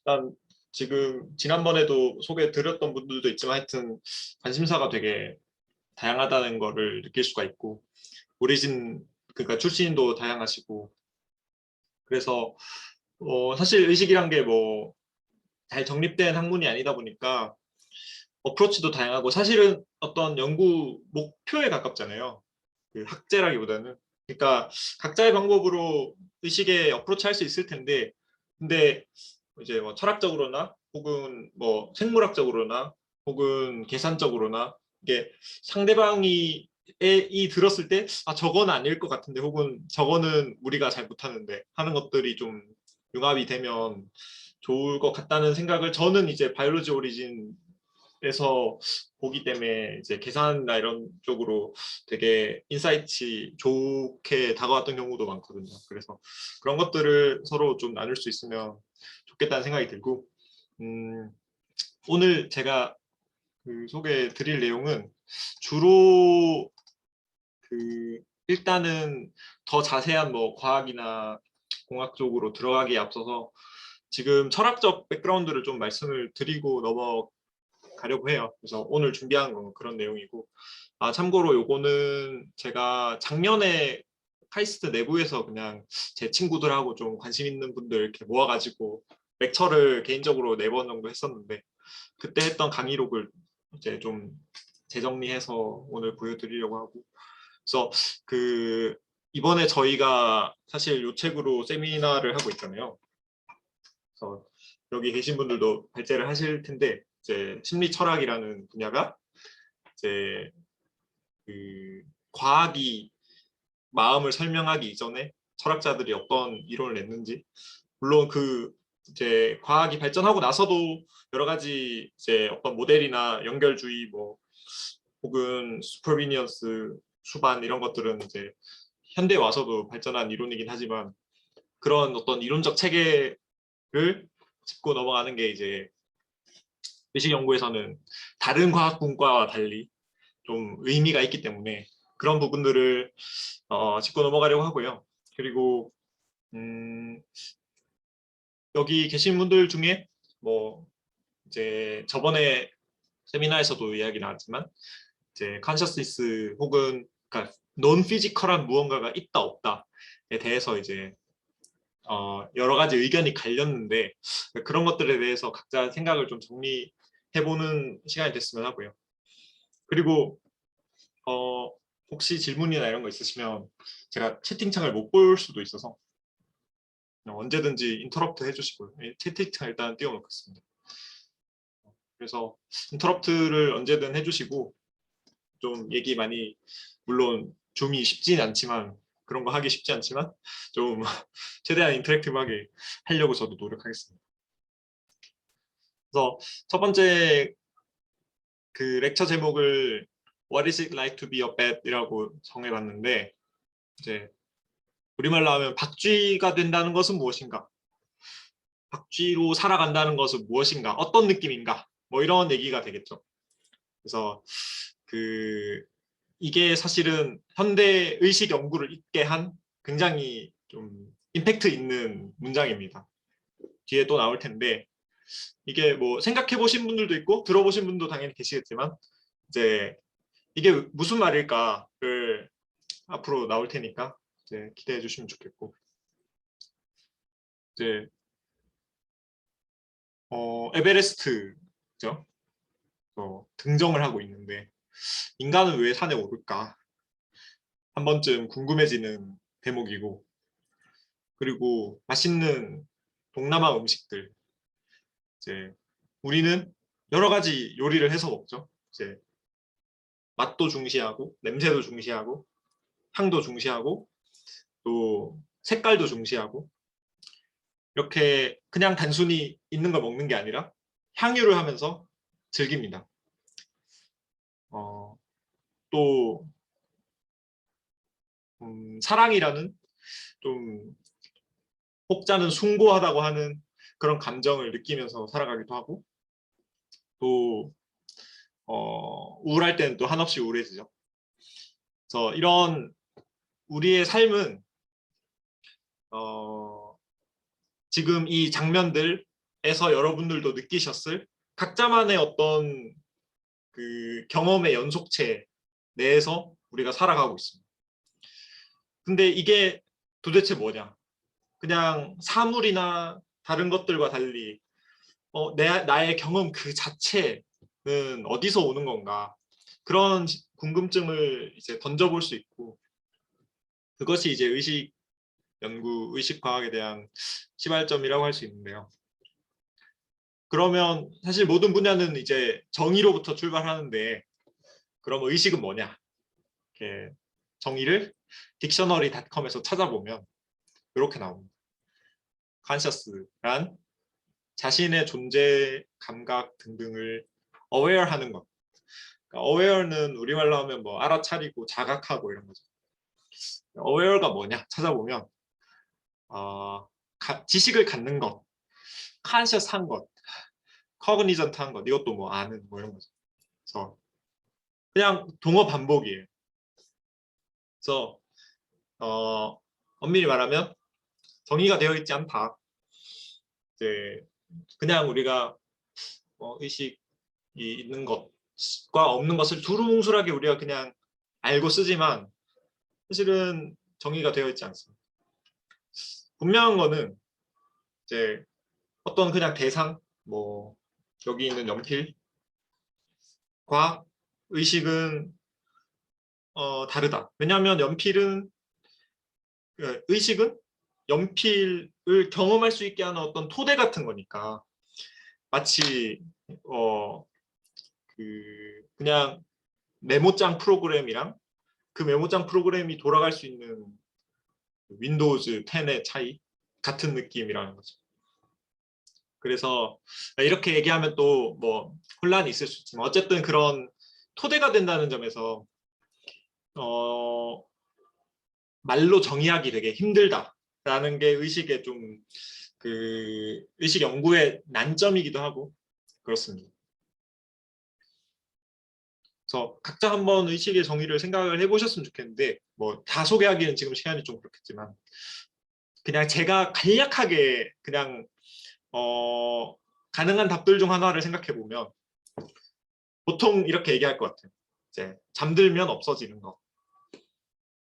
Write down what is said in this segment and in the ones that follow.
일단 지금 지난번에도 소개해드렸던 분들도 있지만 하여튼 관심사가 되게 다양하다는 거를 느낄 수가 있고 오리진 그러니까 출신도 다양하시고 그래서 사실 의식이란 게 뭐 잘 정립된 학문이 아니다 보니까 어프로치도 다양하고 사실은 어떤 연구 목표에 가깝잖아요. 그 학제라기보다는. 그러니까 각자의 방법으로 의식에 어프로치 할 수 있을 텐데 근데 이제 뭐 철학적으로나 혹은 뭐 생물학적으로나 혹은 계산적으로나 이게 상대방이 이 들었을 때 아 저건 아닐 것 같은데 혹은 저거는 우리가 잘 못하는데 하는 것들이 좀 융합이 되면 좋을 것 같다는 생각을 저는 이제 바이올로지 오리진에서 보기 때문에 이제 계산이나 이런 쪽으로 되게 인사이트 좋게 다가왔던 경우도 많거든요. 그래서 그런 것들을 서로 좀 나눌 수 있으면 좋겠다는 생각이 들고 오늘 제가 그 소개해 드릴 내용은 주로 그 일단은 더 자세한 뭐 과학이나 공학 쪽으로 들어가기에 앞서서 지금 철학적 백그라운드를 좀 말씀을 드리고 넘어가려고 해요. 그래서 오늘 준비한 건 그런 내용이고 아 참고로 요거는 제가 작년에 카이스트 내부에서 그냥 제 친구들하고 좀 관심 있는 분들 이렇게 모아가지고 렉처를 개인적으로 4번 정도 했었는데 그때 했던 강의록을 이제 좀 재정리해서 오늘 보여드리려고 하고 그래서 그 이번에 저희가 사실 요 책으로 세미나를 하고 있잖아요. 그래서 여기 계신 분들도 발제를 하실 텐데 이제 심리 철학이라는 분야가 이제 그 과학이 마음을 설명하기 이전에 철학자들이 어떤 이론을 냈는지 물론 그 이제 과학이 발전하고 나서도 여러 가지 이제 어떤 모델이나 연결주의 뭐 혹은 슈퍼비니언스 수반 이런 것들은 이제 현대에 와서도 발전한 이론이긴 하지만 그런 어떤 이론적 체계를 짚고 넘어가는 게 이제 의식 연구에서는 다른 과학 분과와 달리 좀 의미가 있기 때문에 그런 부분들을 짚고 넘어가려고 하고요. 그리고 여기 계신 분들 중에 뭐 이제 저번에 세미나에서도 이야기 나왔지만 이제 컨셔스니스 혹은 그러니까 논 피지컬한 무언가가 있다 없다에 대해서 이제 여러 가지 의견이 갈렸는데 그런 것들에 대해서 각자 생각을 좀 정리해보는 시간이 됐으면 하고요. 그리고 혹시 질문이나 이런 거 있으시면 제가 채팅창을 못 볼 수도 있어서 언제든지 인터럽트 해주시고요. 채팅창 일단 띄워놓겠습니다. 그래서 인터럽트를 언제든 해주시고 좀 얘기 많이 물론 줌이 쉽진 않지만 그런 거 하기 쉽지 않지만 좀 최대한 인터랙티브하게 하려고 저도 노력하겠습니다. 그래서 첫 번째 그 렉처 제목을 What is it like to be a bat? 이라고 정해봤는데 이제 우리말로 하면 박쥐가 된다는 것은 무엇인가? 박쥐로 살아간다는 것은 무엇인가? 어떤 느낌인가? 뭐 이런 얘기가 되겠죠. 그래서 그 이게 사실은 현대 의식 연구를 있게 한 굉장히 좀 임팩트 있는 문장입니다. 뒤에 또 나올 텐데 이게 뭐 생각해 보신 분들도 있고 들어보신 분도 당연히 계시겠지만 이제 이게 무슨 말일까를 앞으로 나올 테니까 이제 기대해 주시면 좋겠고 이제 에베레스트죠. 등정을 하고 있는데 인간은 왜 산에 오를까? 한 번쯤 궁금해지는 대목이고 그리고 맛있는 동남아 음식들 이제 우리는 여러 가지 요리를 해서 먹죠. 이제 맛도 중시하고 냄새도 중시하고 향도 중시하고 또 색깔도 중시하고 이렇게 그냥 단순히 있는 걸 먹는 게 아니라 향유를 하면서 즐깁니다. 또 사랑이라는 좀 혹자는 숭고하다고 하는 그런 감정을 느끼면서 살아가기도 하고 또 우울할 때는 또 한없이 우울해지죠. 그래서 이런 우리의 삶은 지금 이 장면들에 에서 여러분들도 느끼셨을 각자만의 어떤 그 경험의 연속체 내에서 우리가 살아가고 있습니다. 근데 이게 도대체 뭐냐? 그냥 사물이나 다른 것들과 달리 나의 경험 그 자체는 어디서 오는 건가? 그런 궁금증을 이제 던져볼 수 있고, 그것이 이제 의식 연구, 의식 과학에 대한 시발점이라고 할 수 있는데요. 그러면 사실 모든 분야는 이제 정의로부터 출발하는데, 그럼 의식은 뭐냐? 이렇게 정의를 딕셔너리닷컴에서 찾아보면 이렇게 나옵니다. conscious란 자신의 존재, 감각 등등을 aware하는 것. 그러니까 aware는 우리말로 하면 뭐 알아차리고 자각하고 이런 거죠. aware가 뭐냐 찾아보면 지식을 갖는 것, conscious한 것, cognizant한 것, 이것도 뭐 아는 뭐 이런 거죠. 그래서 그냥 동어 반복이에요. 그래서 엄밀히 말하면 정의가 되어 있지 않다. 이제 그냥 우리가 의식이 있는 것과 없는 것을 두루뭉술하게 우리가 그냥 알고 쓰지만 사실은 정의가 되어 있지 않습니다. 분명한 거는 이제 어떤 그냥 대상, 뭐 여기 있는 연필과 의식은 다르다. 왜냐하면 연필은 의식은 연필을 경험할 수 있게 하는 어떤 토대 같은 거니까 마치 그냥 메모장 프로그램이랑 그 메모장 프로그램이 돌아갈 수 있는 윈도우즈 10의 차이 같은 느낌이라는 거죠. 그래서 이렇게 얘기하면 또 뭐 혼란이 있을 수 있지만 어쨌든 그런 토대가 된다는 점에서 말로 정의하기 되게 힘들다라는 게 의식의 좀 그 의식 연구의 난점이기도 하고 그렇습니다. 그래서 각자 한번 의식의 정의를 생각을 해보셨으면 좋겠는데 뭐 다 소개하기는 지금 시간이 좀 그렇겠지만 그냥 제가 간략하게 그냥 가능한 답들 중 하나를 생각해 보면 보통 이렇게 얘기할 것 같아요. 이제 잠들면 없어지는 거.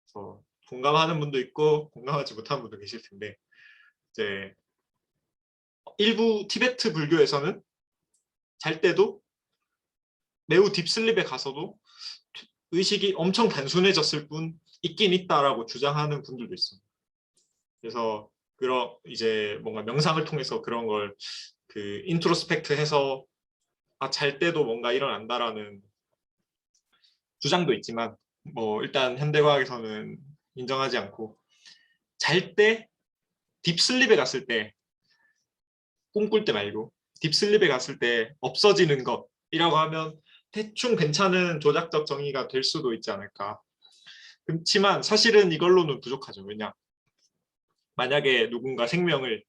그래서 공감하는 분도 있고 공감하지 못하는 분도 계실 텐데 이제 일부 티베트 불교에서는 잘 때도 매우 딥슬립에 가서도 의식이 엄청 단순해졌을 뿐 있긴 있다라고 주장하는 분들도 있습니다. 그래서 이제 뭔가 명상을 통해서 그런 걸 그 인트로스펙트해서 잘 때도 뭔가 일어난다라는 주장도 있지만 뭐 일단 현대과학에서는 인정하지 않고 잘 때 딥슬립에 갔을 때 꿈꿀 때 말고 딥슬립에 갔을 때 없어지는 것이라고 하면 대충 괜찮은 조작적 정의가 될 수도 있지 않을까. 그렇지만 사실은 이걸로는 부족하죠. 왜냐? 만약에 누군가 생명을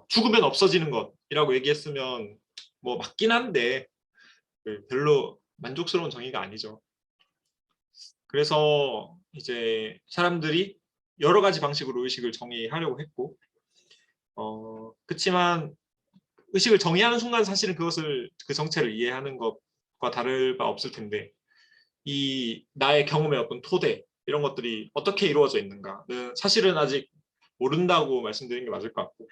죽으면 없어지는 것이라고 얘기했으면 뭐 맞긴 한데 별로 만족스러운 정의가 아니죠. 그래서 이제 사람들이 여러 가지 방식으로 의식을 정의하려고 했고 그렇지만 의식을 정의하는 순간 사실은 그 정체를 이해하는 것과 다를 바 없을 텐데 이 나의 경험의 어떤 토대 이런 것들이 어떻게 이루어져 있는가는 사실은 아직 모른다고 말씀드리는 게 맞을 것 같고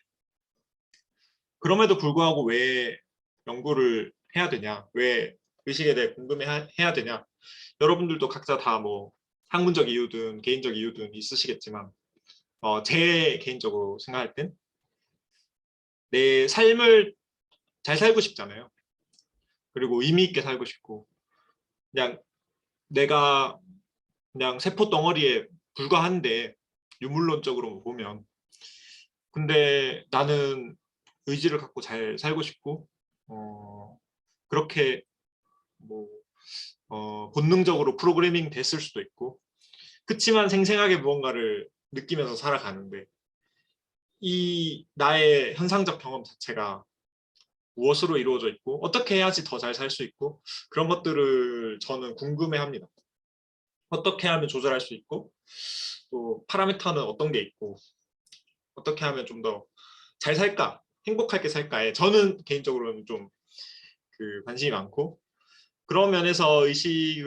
그럼에도 불구하고 왜 연구를 해야 되냐 왜 의식에 대해 궁금해해야 되냐 여러분들도 각자 다 뭐 학문적 이유든 개인적 이유든 있으시겠지만 제 개인적으로 생각할 땐 내 삶을 잘 살고 싶잖아요. 그리고 의미 있게 살고 싶고 그냥 내가 그냥 세포 덩어리에 불과한데 유물론적으로 보면 근데 나는 의지를 갖고 잘 살고 싶고 그렇게 뭐 본능적으로 프로그래밍 됐을 수도 있고 그치만 생생하게 무언가를 느끼면서 살아가는데 이 나의 현상적 경험 자체가 무엇으로 이루어져 있고 어떻게 해야지 더 잘 살 수 있고 그런 것들을 저는 궁금해합니다. 어떻게 하면 조절할 수 있고 또 파라미터는 어떤 게 있고 어떻게 하면 좀 더 잘 살까 행복하게 살까에 저는 개인적으로는 좀 그 관심이 많고 그런 면에서 의식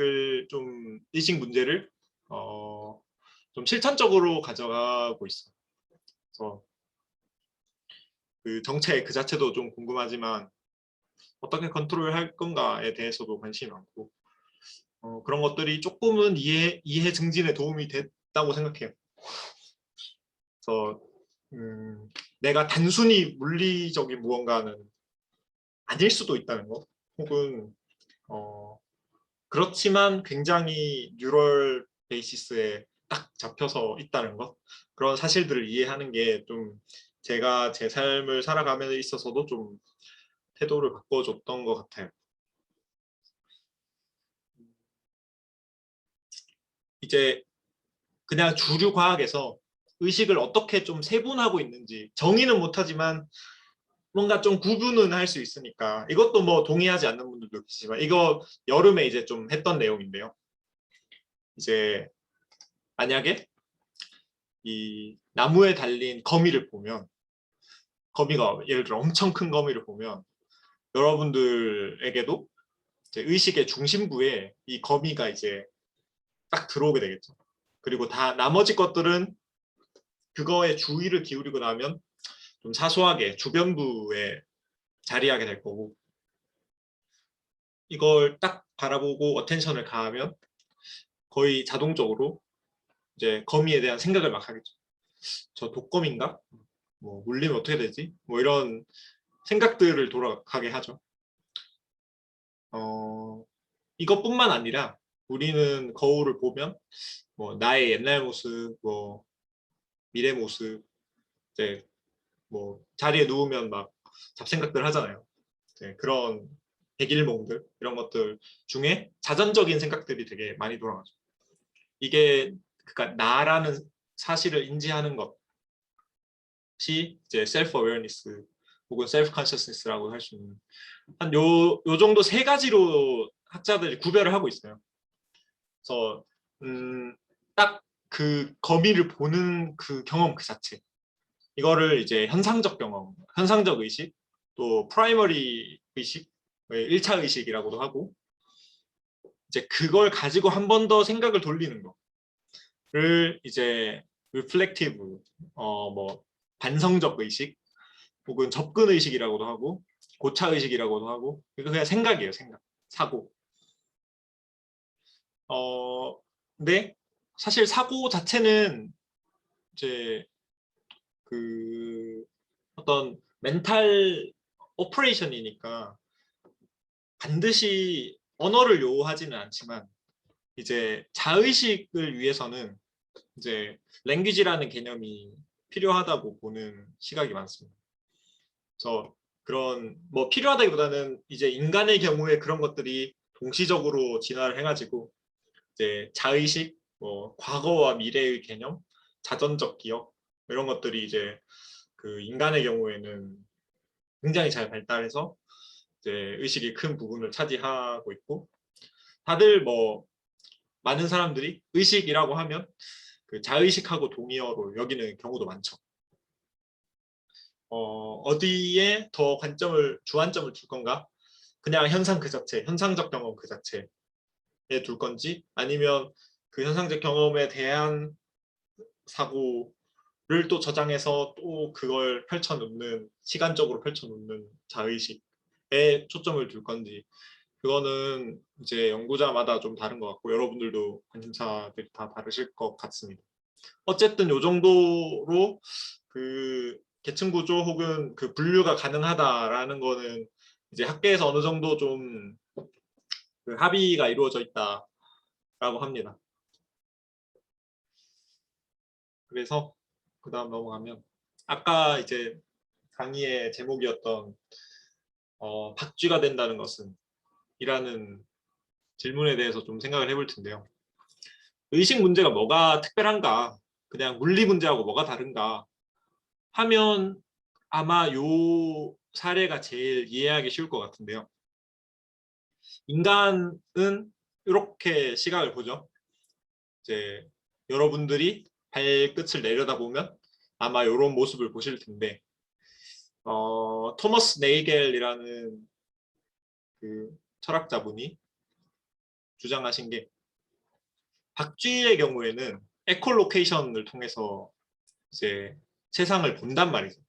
문제를 좀 실천적으로 가져가고 있어요. 그래서 그 정책 그 자체도 좀 궁금하지만 어떻게 컨트롤할 건가에 대해서도 관심이 많고 그런 것들이 조금은 이해 증진에 도움이 됐다고 생각해요. 그래서 내가 단순히 물리적인 무언가는 아닐 수도 있다는 거, 혹은 그렇지만 굉장히 뉴럴 베이시스에 딱 잡혀서 있다는 것, 그런 사실들을 이해하는 게 좀 제가 제 삶을 살아가는 데 있어서도 좀 태도를 바꿔줬던 것 같아요. 이제 그냥 주류 과학에서 의식을 어떻게 좀 세분하고 있는지 정의는 못하지만 뭔가 좀 구분은 할 수 있으니까 이것도 뭐 동의하지 않는 분들도 계시지만 이거 여름에 이제 좀 했던 내용인데요. 이제 만약에 이 나무에 달린 거미를 보면 거미가 예를 들어 엄청 큰 거미를 보면 여러분들에게도 이제 의식의 중심부에 이 거미가 이제 딱 들어오게 되겠죠. 그리고 다 나머지 것들은 그거에 주의를 기울이고 나면 좀 사소하게 주변부에 자리하게 될 거고 이걸 딱 바라보고 어텐션을 가하면 거의 자동적으로 이제 거미에 대한 생각을 막 하겠죠. 저 독거미인가? 뭐 물리면 어떻게 되지? 뭐 이런 생각들을 돌아가게 하죠. 이것뿐만 아니라 우리는 거울을 보면 뭐 나의 옛날 모습, 뭐 미래 모습, 이제 뭐 자리에 누우면 막 잡생각들 하잖아요. 그런 백일몽들 이런 것들 중에 자전적인 생각들이 되게 많이 돌아가죠. 이게 그러니까 나라는 사실을 인지하는 것이 이제 셀프 어웨어니스 혹은 셀프 컨셔스니스라고 할 수 있는 한 요 정도 세 가지로 학자들이 구별을 하고 있어요. 그래서 딱 그 거미를 보는 그 경험 그 자체 이거를 이제 현상적 경험, 현상적 의식, 또 프라이머리 의식, 1차 의식이라고도 하고 이제 그걸 가지고 한 번 더 생각을 돌리는 거를 이제 리플렉티브, 뭐 반성적 의식, 혹은 접근 의식이라고도 하고 고차 의식이라고도 하고 이거 그냥 생각이에요, 생각, 사고. 근데 사실 사고 자체는 이제 그 어떤 멘탈 오퍼레이션이니까 반드시 언어를 요하지는 않지만 이제 자의식을 위해서는 이제 랭귀지라는 개념이 필요하다고 보는 시각이 많습니다. 그래서 그런 뭐 필요하다기보다는 이제 인간의 경우에 그런 것들이 동시적으로 진화를 해가지고 이제 자의식, 뭐 과거와 미래의 개념, 자전적 기억 이런 것들이 이제 그 인간의 경우에는 굉장히 잘 발달해서 이제 의식이 큰 부분을 차지하고 있고 다들 뭐 많은 사람들이 의식이라고 하면 그 자의식하고 동의어로 여기는 경우도 많죠. 어디에 더 주안점을 둘 건가? 그냥 현상 그 자체, 현상적 경험 그 자체에 둘 건지 아니면 그 현상적 경험에 대한 사고를 또 저장해서 또 그걸 펼쳐놓는 시간적으로 펼쳐놓는 자의식에 초점을 둘 건지 그거는 이제 연구자마다 좀 다른 것 같고 여러분들도 관심사들이 다 다르실 것 같습니다. 어쨌든 요 정도로 그 계층 구조 혹은 그 분류가 가능하다라는 거는 이제 학계에서 어느 정도 좀 그 합의가 이루어져 있다라고 합니다. 그래서 그다음 넘어가면 아까 이제 강의의 제목이었던 박쥐가 된다는 것은 이라는 질문에 대해서 좀 생각을 해볼 텐데요. 의식 문제가 뭐가 특별한가? 그냥 물리 문제하고 뭐가 다른가? 하면 아마 요 사례가 제일 이해하기 쉬울 것 같은데요. 인간은 이렇게 시각을 보죠. 이제 여러분들이 발끝을 내려다보면 아마 이런 모습을 보실 텐데 토머스 네이겔이라는 그 철학자분이 주장하신 게 박쥐의 경우에는 에콜로케이션을 통해서 이제 세상을 본단 말이죠.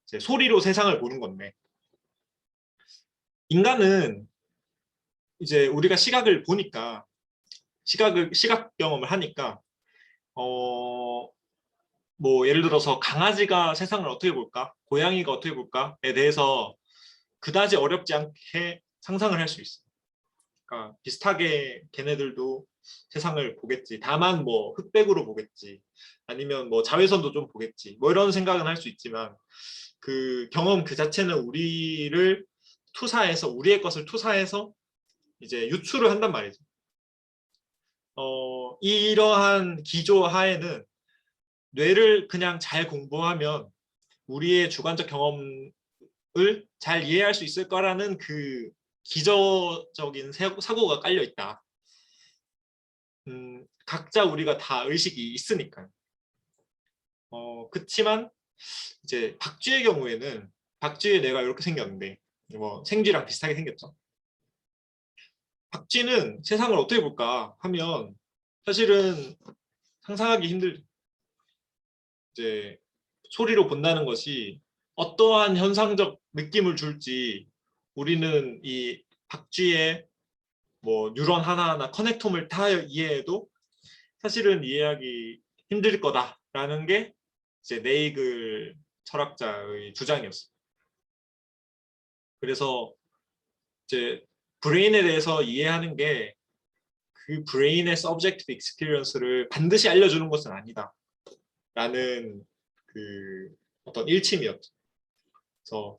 이제 소리로 세상을 보는 건데 인간은 이제 우리가 시각을 보니까 시각 경험을 하니까 어, 뭐 예를 들어서 강아지가 세상을 어떻게 볼까? 고양이가 어떻게 볼까?에 대해서 그다지 어렵지 않게 상상을 할 수 있어. 그러니까 비슷하게 걔네들도 세상을 보겠지. 다만 뭐 흑백으로 보겠지. 아니면 뭐 자외선도 좀 보겠지. 뭐 이런 생각은 할 수 있지만 그 경험 그 자체는 우리를 투사해서 우리의 것을 투사해서 이제 유출을 한단 말이죠. 이러한 기조 하에는 뇌를 그냥 잘 공부하면 우리의 주관적 경험을 잘 이해할 수 있을 거라는 그 기저적인 사고가 깔려 있다. 각자 우리가 다 의식이 있으니까요. 그치만 이제 박쥐의 경우에는 박쥐의 뇌가 이렇게 생겼는데 뭐 생쥐랑 비슷하게 생겼죠. 박쥐는 세상을 어떻게 볼까 하면 사실은 상상하기 힘들 이제 소리로 본다는 것이 어떠한 현상적 느낌을 줄지 우리는 이 박쥐의 뭐 뉴런 하나하나 커넥톰을 다 이해해도 사실은 이해하기 힘들 거다라는 게 이제 네이글 철학자의 주장이었어요. 그래서 이제 브레인에 대해서 이해하는 게 그 브레인의 서브젝티브 익스피리언스를 반드시 알려주는 것은 아니다라는 그 어떤 일침이었죠. 그래서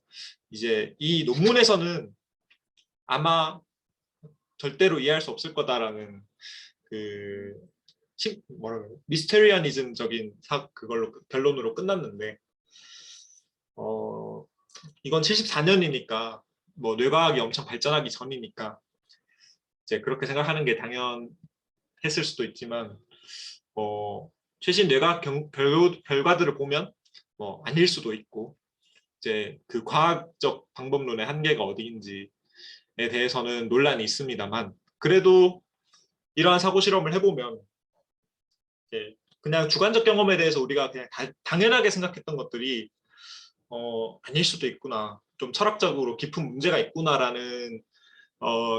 이제 이 논문에서는 아마 절대로 이해할 수 없을 거다라는 그 뭐라 그래 미스테리아니즘적인 그걸로 결론으로 끝났는데 이건 74년이니까 뭐 뇌과학이 엄청 발전하기 전이니까 이제 그렇게 생각하는 게 당연했을 수도 있지만 최신 뇌과학 결과들을 보면 뭐 아닐 수도 있고 이제 그 과학적 방법론의 한계가 어디인지에 대해서는 논란이 있습니다만 그래도 이러한 사고 실험을 해보면 그냥 주관적 경험에 대해서 우리가 그냥 당연하게 생각했던 것들이 아닐 수도 있구나. 좀 철학적으로 깊은 문제가 있구나라는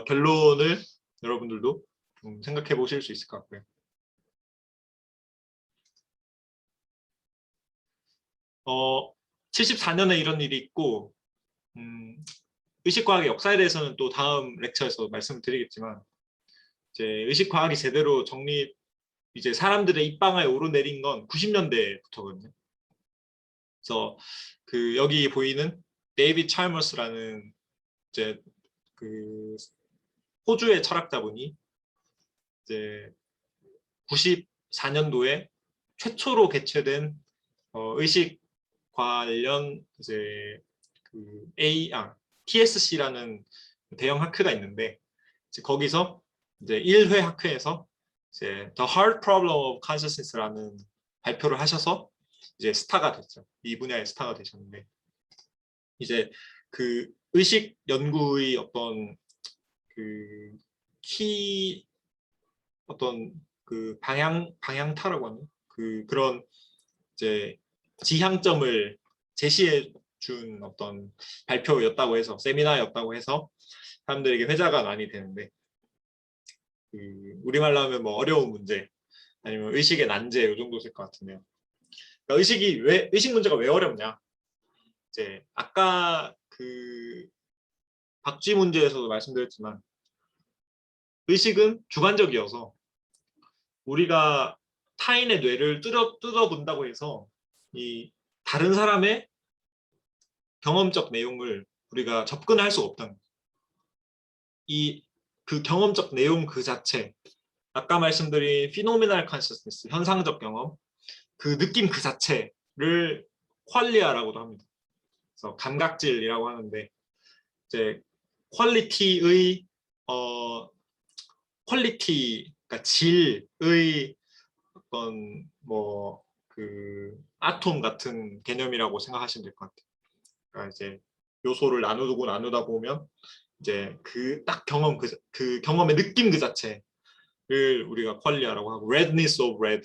결론을 여러분들도 좀 생각해 보실 수 있을 것 같고요. 74년에 이런 일이 있고 의식과학의 역사에 대해서는 또 다음 렉처에서 말씀드리겠지만 이제 의식과학이 제대로 이제 사람들의 입방아에 오르내린 건 90년대부터거든요. 그래서 그 여기 보이는 데이비드 찰머스라는 이제 그 호주의 철학자분이 이제 94년도에 최초로 개최된 의식 관련 이제 그 TSC라는 대형 학회가 있는데 이제 거기서 이제 1회 학회에서 이제 The Hard Problem of Consciousness라는 발표를 하셔서 이제 스타가 됐죠. 이 분야의 스타가 되셨는데 이제 그 의식 연구의 어떤 그 키 어떤 그 방향타라고 하는 그런 이제 지향점을 제시해 준 어떤 발표였다고 해서 세미나였다고 해서 사람들에게 회자가 많이 되는데 그 우리말로 하면 뭐 어려운 문제 아니면 의식의 난제 이 정도 될 것 같은데요. 그러니까 의식 문제가 왜 어렵냐? 이제 아까 그 박쥐 문제에서도 말씀드렸지만 의식은 주관적이어서 우리가 타인의 뇌를 뜯어 본다고 해서 이 다른 사람의 경험적 내용을 우리가 접근할 수 없다는 이 그 경험적 내용 그 자체 아까 말씀드린 피노미널 컨셔스니스 현상적 경험 그 느낌 그 자체를 퀄리아라고도 합니다. 그래서 감각질이라고 하는데 이제 퀄리티의 그러니까 질의 어떤 뭐 그 아톰 같은 개념이라고 생각하시면 될 것 같아요. 그러니까 이제 요소를 나누고 나누다 보면 이제 그 딱 경험 그 경험의 느낌 그 자체를 우리가 퀄리아라고 하고 redness of red,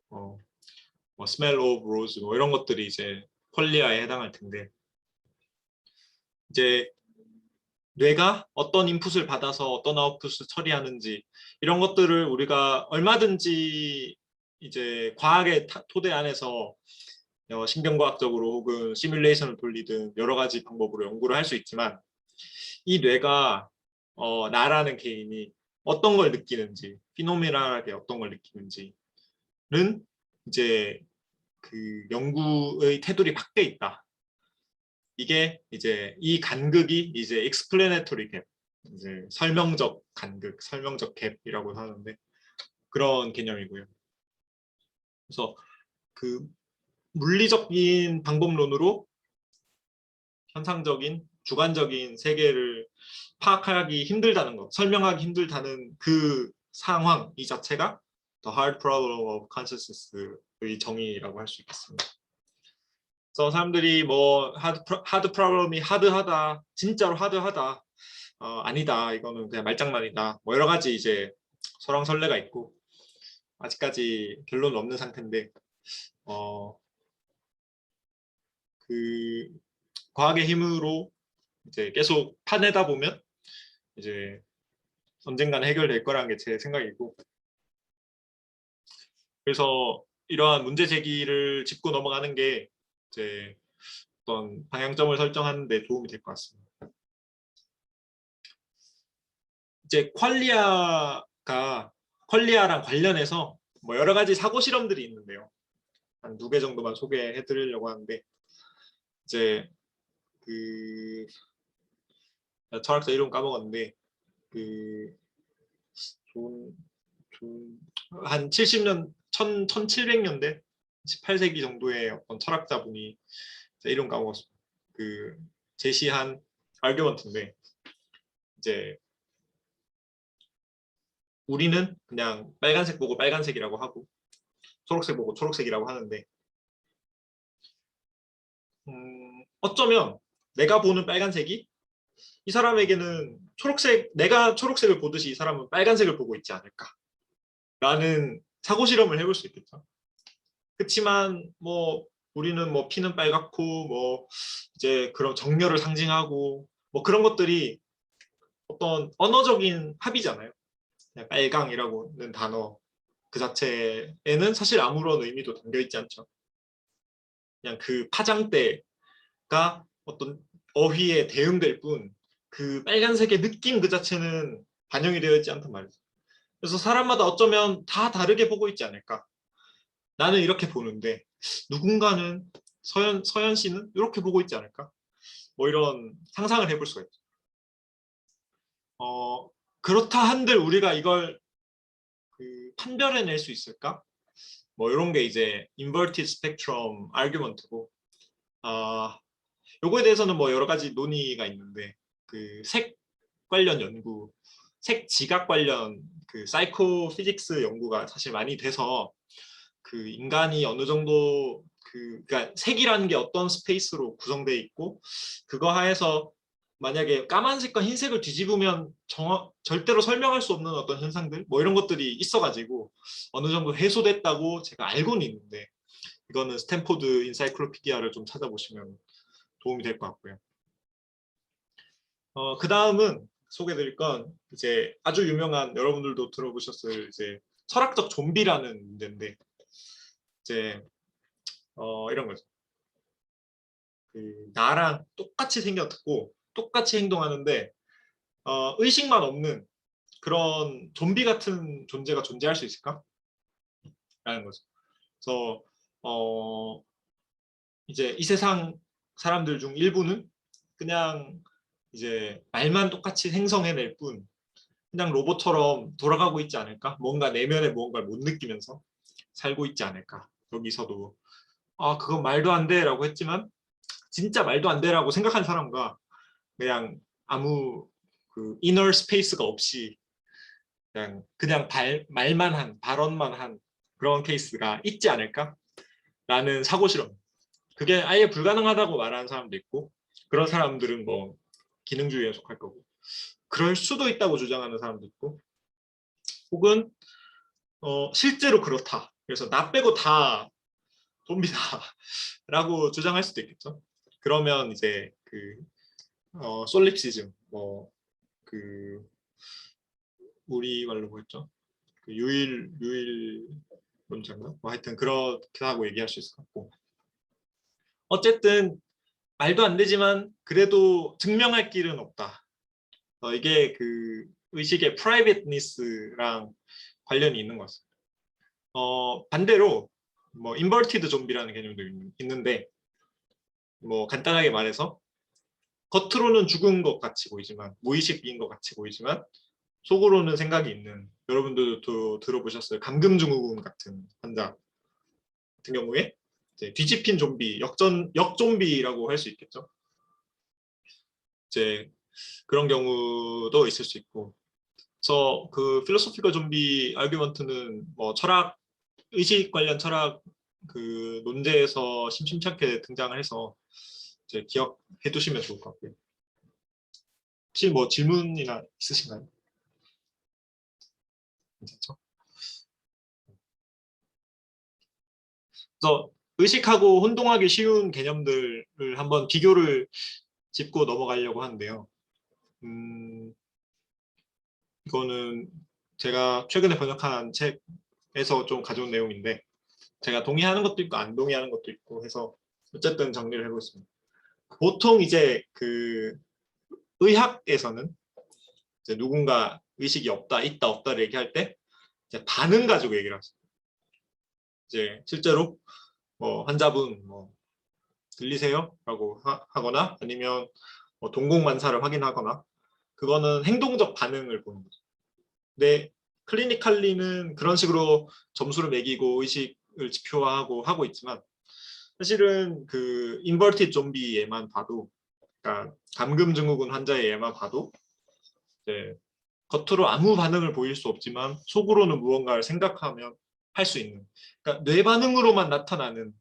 뭐 smell of rose 뭐 이런 것들이 이제 퀄리아에 해당할 텐데 이제 뇌가 어떤 인풋을 받아서 어떤 아웃풋을 처리하는지 이런 것들을 우리가 얼마든지 이제 과학의 토대 안에서 신경과학적으로 혹은 시뮬레이션을 돌리든 여러 가지 방법으로 연구를 할 수 있지만 이 뇌가 나라는 개인이 어떤 걸 느끼는지 피노미널하게 어떤 걸 느끼는지는 이제 그 연구의 테두리 밖에 있다. 이게 이제 이 간극이 이제 explanatory gap, 이제 설명적 간극, 설명적 갭이라고 하는데 그런 개념이고요. 그래서 그 물리적인 방법론으로 현상적인 주관적인 세계를 파악하기 힘들다는 것, 설명하기 힘들다는 그 상황 이 자체가 The Hard Problem of Consciousness의 정의라고 할 수 있겠습니다. 그래서 사람들이 뭐 하드 프로블럼이 하드하다, 진짜로 하드하다, 아니다, 이거는 그냥 말장난이다, 뭐 여러 가지 이제 설왕설래가 있고 아직까지 결론은 없는 상태인데 그 과학의 힘으로 이제 계속 파내다 보면 이제 언젠가는 해결될 거라는 게 제 생각이고 그래서 이러한 문제 제기를 짚고 넘어가는 게 이제 어떤 방향점을 설정하는 데 도움이 될 것 같습니다. 이제 퀄리아랑 관련해서 뭐 여러 가지 사고 실험들이 있는데요. 한 2개 정도만 소개해 드리려고 하는데 이제 그 철학자 이름 까먹었는데 그 한 70년 1700년대 18세기 정도의 어떤 철학자분이 이름 까먹었습니다. 그 제시한 아규먼트인데 이제 우리는 그냥 빨간색 보고 빨간색이라고 하고 초록색 보고 초록색이라고 하는데 어쩌면 내가 보는 빨간색이 이 사람에게는 내가 초록색을 보듯이 이 사람은 빨간색을 보고 있지 않을까 라는 사고 실험을 해볼 수 있겠죠. 그렇지만 뭐 우리는 뭐 피는 빨갛고 뭐 이제 그런 정열을 상징하고 뭐 그런 것들이 어떤 언어적인 합이잖아요. 그냥 빨강이라고는 단어 그 자체에는 사실 아무런 의미도 담겨 있지 않죠. 그냥 그 파장대가 어떤 어휘에 대응될 뿐 그 빨간색의 느낌 그 자체는 반영이 되어 있지 않단 말이죠. 그래서 사람마다 어쩌면 다 다르게 보고 있지 않을까. 나는 이렇게 보는데 누군가는 서현 씨는 이렇게 보고 있지 않을까. 뭐 이런 상상을 해볼 수가 있죠. 그렇다 한들 우리가 이걸 판별해낼 수 있을까? 뭐 이런 게 이제 inverted spectrum argument고 요거에 대해서는 뭐 여러 가지 논의가 있는데 그 색 관련 연구, 색 지각 관련 그 사이코 피직스 연구가 사실 많이 돼서 그 인간이 어느 정도 그러니까 색이라는 게 어떤 스페이스로 구성되어 있고 그거 하에서 만약에 까만색과 흰색을 뒤집으면 절대로 설명할 수 없는 어떤 현상들 뭐 이런 것들이 있어가지고 어느 정도 해소됐다고 제가 알고는 있는데 이거는 스탠포드 인사이클로피디아를 좀 찾아보시면 도움이 될 것 같고요. 그 다음은 소개드릴 건 이제 아주 유명한 여러분들도 들어보셨을 이제 철학적 좀비라는 문제인데 이제 이런 거죠. 나랑 똑같이 생겼고 똑같이 행동하는데 의식만 없는 그런 좀비 같은 존재가 존재할 수 있을까? 라는 거죠. 그래서 이제 이 세상 사람들 중 일부는 그냥 이제 말만 똑같이 생성해낼 뿐 그냥 로봇처럼 돌아가고 있지 않을까? 뭔가 내면에 무언가를 못 느끼면서 살고 있지 않을까? 여기서도 그건 말도 안 돼라고 했지만 진짜 말도 안 돼라고 생각한 사람과 그냥 아무 그 이너 스페이스가 없이 그냥 말만 한 발언만 한 그런 케이스가 있지 않을까? 라는 사고 실험. 그게 아예 불가능하다고 말하는 사람도 있고 그런 사람들은 뭐 기능주의에 속할 거고, 그럴 수도 있다고 주장하는 사람도 있고, 혹은 실제로 그렇다. 그래서 나 빼고 다 좀비다라고 주장할 수도 있겠죠. 그러면 이제 그 솔립시즘, 뭐 그 우리 말로 뭐였죠? 그 유일론자인가? 뭐 하여튼 그렇게 하고 얘기할 수 있을 것 같고, 어쨌든 말도 안 되지만 그래도 증명할 길은 없다. 이게 그 의식의 프라이빗니스랑 관련이 있는 것 같습니다. 반대로 뭐 인버티드 좀비라는 개념도 있는데, 뭐 간단하게 말해서 겉으로는 죽은 것 같이 보이지만, 무의식인 것 같이 보이지만 속으로는 생각이 있는, 여러분들도 들어보셨어요, 감금증후군 같은 환자 같은 경우에 이제 뒤집힌 좀비, 역좀비라고 할 수 있겠죠. 이제 그런 경우도 있을 수 있고, 그래서 그 필로소피컬 좀비 아규먼트는 뭐 철학, 의식 관련 철학 그 논제에서 심심찮게 등장을 해서 이제 기억해 두시면 좋을 것 같고요. 혹시 뭐 질문이나 있으신가요? 괜찮죠? 그래서 의식하고 혼동하기 쉬운 개념들을 한번 비교를 짚고 넘어가려고 하는데요. 이거는 제가 최근에 번역한 책에서 좀 가져온 내용인데, 제가 동의하는 것도 있고 안 동의하는 것도 있고 해서 어쨌든 정리를 해보겠습니다. 보통 이제 그 의학에서는 이제 누군가 의식이 없다, 있다, 없다를 얘기할 때 이제 반응 가지고 얘기를 하죠. 이제 실제로 뭐 환자분 뭐 들리세요? 라고 하거나 아니면 뭐 동공만사를 확인하거나, 그거는 행동적 반응을 보는 거죠. 근데 클리니컬리는 그런 식으로 점수를 매기고 의식을 지표화하고 하고 있지만, 사실은 그 인버티드 좀비 얘만 봐도, 그러니까 감금증후군 환자의 얘만 봐도 이제 겉으로 아무 반응을 보일 수 없지만 속으로는 무언가를 생각하면 할 수 있는, 그러니까 뇌 반응으로만 나타나는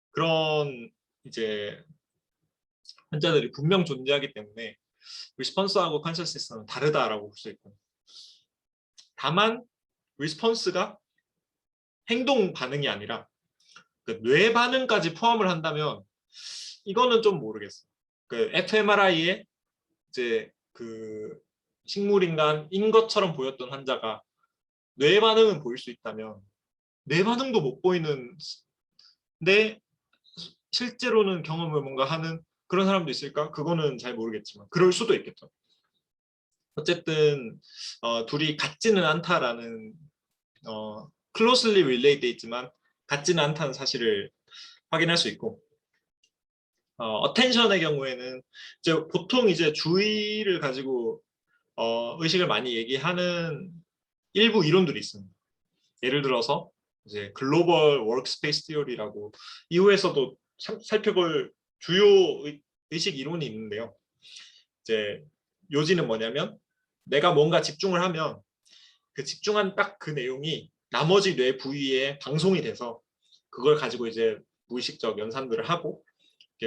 그런 이제 환자들이 분명 존재하기 때문에 리스폰스하고 컨셔스는 다르다라고 볼 수 있고, 다만 리스폰스가 행동 반응이 아니라 그뇌 반응까지 포함을 한다면 이거는 좀 모르겠어요. 그 fMRI에 이제 그 식물인간인 것처럼 보였던 환자가 뇌 반응은 보일 수 있다면 뇌 반응도 못 보이는, 내 실제로는 경험을 뭔가 하는 그런 사람도 있을까? 그거는 잘 모르겠지만 그럴 수도 있겠죠. 어쨌든 둘이 같지는 않다라는, closely relate 돼 있지만 같지는 않다는 사실을 확인할 수 있고, 어텐션의 경우에는 이제 보통 이제 주의를 가지고 의식을 많이 얘기하는 일부 이론들이 있습니다. 예를 들어서 이제 글로벌 워크스페이스 티어리라고 이후에서도 살펴볼 주요 의식 이론이 있는데요. 이제 요지는 뭐냐면, 내가 뭔가 집중을 하면 그 집중한 딱 그 내용이 나머지 뇌 부위에 방송이 돼서 그걸 가지고 이제 무의식적 연산들을 하고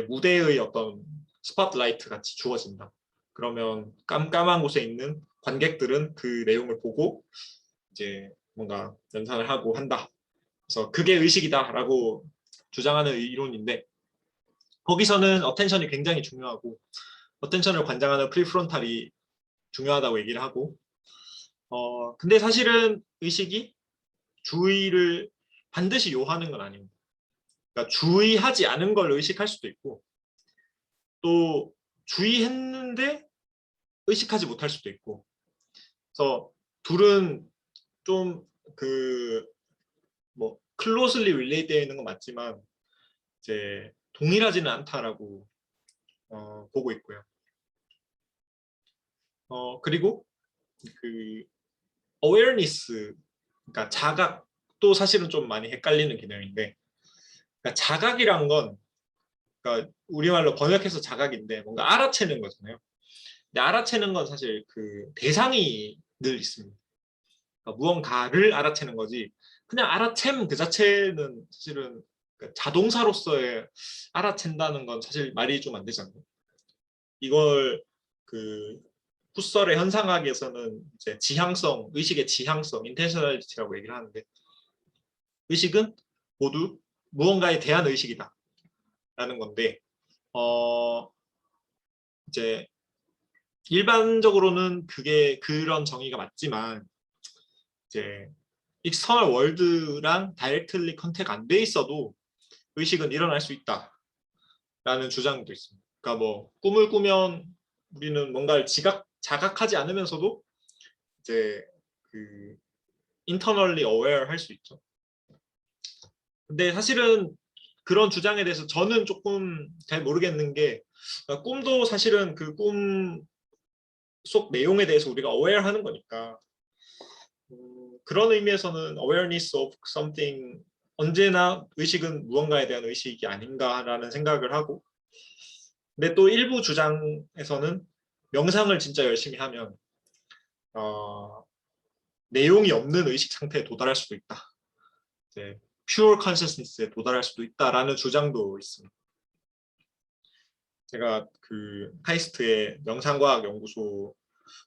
무대의 어떤 스팟라이트 같이 주어진다. 그러면 깜깜한 곳에 있는 관객들은 그 내용을 보고 이제 뭔가 연산을 하고 한다. 그래서 그게 의식이다라고 주장하는 이론인데, 거기서는 어텐션이 굉장히 중요하고 어텐션을 관장하는 프리프론탈이 중요하다고 얘기를 하고, 근데 사실은 의식이 주의를 반드시 요하는 건 아닙니다. 그러니까 주의하지 않은 걸 의식할 수도 있고, 또 주의했는데 의식하지 못할 수도 있고, 그래서 둘은 좀 그 뭐 클로슬리 릴레이 되어 있는 건 맞지만 이제 동일하지는 않다라고 보고 있고요. 그리고 그 awareness, 그러니까 자각도 사실은 좀 많이 헷갈리는 개념인데, 그러니까 자각이란 건, 그러니까 우리말로 번역해서 자각인데 뭔가 알아채는 거잖아요. 근데 알아채는 건 사실 그 대상이 늘 있습니다. 그러니까 무언가를 알아채는 거지, 그냥 알아챔 그 자체는 사실은 그러니까 자동사로서의 알아챈다는 건 사실 말이 좀 안 되잖아요. 이걸 그 후설의 현상학에서는 이제 지향성, 의식의 지향성, 인텐셔널리티라고 얘기를 하는데, 의식은 모두 무언가에 대한 의식이다라는 건데, 어 이제 일반적으로는 그게 그런 정의가 맞지만, 이제 익스터널 월드랑 다이렉트리 컨택 안 돼 있어도 의식은 일어날 수 있다라는 주장도 있습니다. 그러니까 뭐 꿈을 꾸면 우리는 뭔가를 자각하지 않으면서도 이제 그 internally aware 할 수 있죠. 근데 사실은 그런 주장에 대해서 저는 조금 잘 모르겠는 게, 그러니까 꿈도 사실은 그 꿈 속 내용에 대해서 우리가 aware 하는 거니까, 그런 의미에서는 awareness of something, 언제나 의식은 무언가에 대한 의식이 아닌가라는 생각을 하고, 근데 또 일부 주장에서는 명상을 진짜 열심히 하면 어, 내용이 없는 의식 상태에 도달할 수도 있다. 이제 pure consciousness에 도달할 수도 있다라는 주장도 있습니다. 제가 그 카이스트의 명상과학 연구소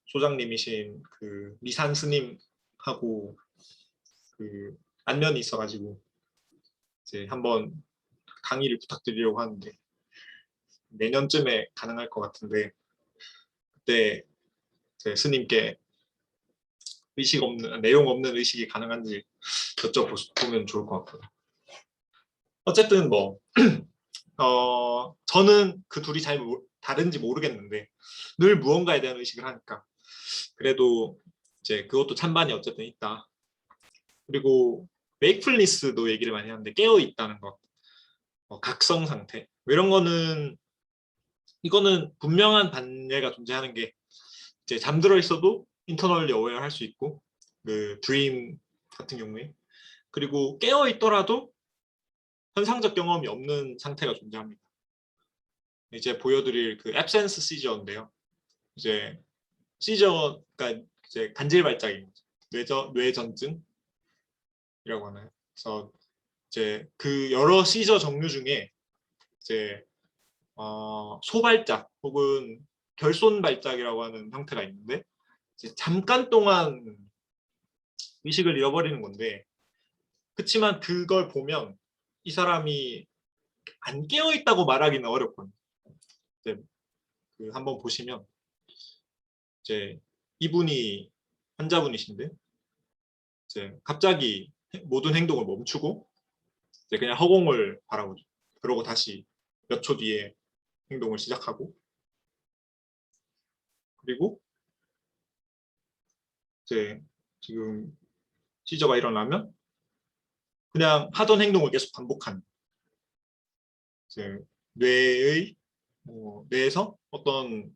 소장님이신 그 미산 스님하고 그 안면이 있어가지고 이제 한번 강의를 부탁드리려고 하는데, 내년쯤에 가능할 것 같은데, 그때 제 스님께 의식 없는, 내용 없는 의식이 가능한지 여쭤보면 좋을 것 같고요. 어쨌든 뭐 저는 그 둘이 잘 다른지 모르겠는데 늘 무언가에 대한 의식을 하니까 그래도 이제 그것도 찬반이 어쨌든 있다. 그리고 웨이크풀니스도 얘기를 많이 하는데, 깨어 있다는 것, 각성 상태, 뭐 이런 거는, 이거는 분명한 반예가 존재하는 게, 이제 잠들어 있어도 인터널리 어웨어 할 수 있고, 그 드림 같은 경우에, 그리고 깨어 있더라도 현상적 경험이 없는 상태가 존재합니다. 이제 보여드릴 그 앱센스 시저인데요. 이제 시저가 이제 간질 발작입니다. 뇌전증이라고 하나요? 그래서 이제 그 여러 시저 종류 중에 이제 소발작 혹은 결손 발작이라고 하는 형태가 있는데, 이제 잠깐 동안 의식을 잃어버리는 건데, 그렇지만 그걸 보면 이 사람이 안 깨어 있다고 말하기는 어렵거든요. 이제 그 한번 보시면 이제 이분이 환자분이신데, 이제 갑자기 모든 행동을 멈추고 이제 그냥 허공을 바라보죠. 그러고 다시 몇 초 뒤에 행동을 시작하고, 그리고 이제 지금 시저가 일어나면 그냥 하던 행동을 계속 반복하는, 이제 뇌의 뇌에서 어떤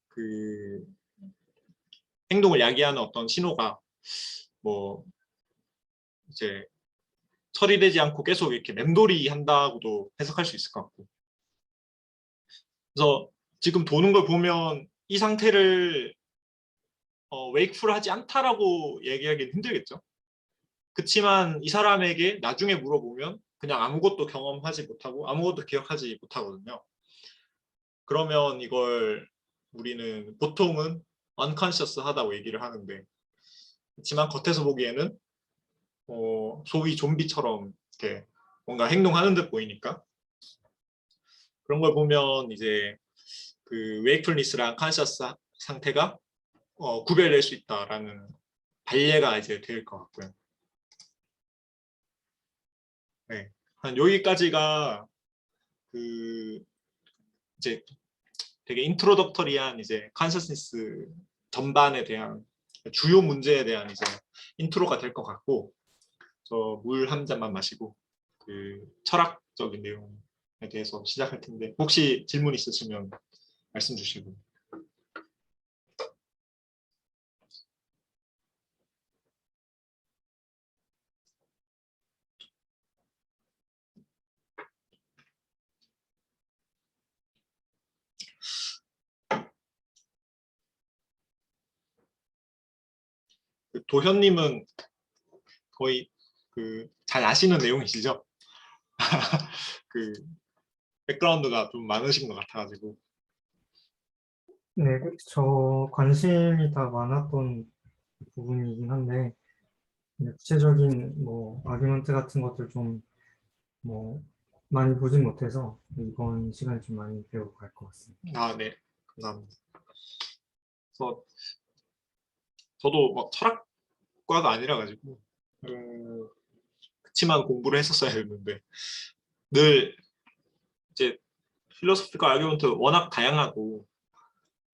그 행동을 야기하는 어떤 신호가 뭐 이제 처리되지 않고 계속 이렇게 맴돌이 한다고도 해석할 수 있을 것 같고, 그래서 지금 도는 걸 보면 이 상태를 웨이크풀하지 않다라고 얘기하기는 힘들겠죠. 그렇지만 이 사람에게 나중에 물어보면 그냥 아무것도 경험하지 못하고 아무것도 기억하지 못하거든요. 그러면 이걸 우리는 보통은 unconscious 하다고 얘기를 하는데, 그렇지만 겉에서 보기에는 소위 좀비처럼 이렇게 뭔가 행동하는 듯 보이니까, 그런 걸 보면 이제 그 웨이크풀니스랑 컨셔스 상태가 구별될 수 있다라는 반례가 이제 될 것 같고요. 네. 한 여기까지가 그 이제 되게 인트로덕터리한 이제 컨셔스니스 전반에 대한 주요 문제에 대한 이제 인트로가 될 것 같고, 저 물 한 잔만 마시고 그 철학적인 내용에 대해서 시작할 텐데, 혹시 질문 있으시면 말씀 주시고. 도현님은 거의 그 잘 아시는 내용이시죠? 그 백그라운드가 좀 많으신 것 같아가지고. 네, 저 관심이 다 많았던 부분이긴 한데 이제 구체적인 뭐 아규먼트 같은 것들 좀 뭐 많이 보진 못해서 이번 시간에 좀 많이 배우고 갈 것 같습니다. 아, 네. 감사합니다. 그래서 저도 막 철학과가 아니라 가지고 그치만 공부를 했었어야 했는데 늘 이제 필로소피컬 아규먼트 워낙 다양하고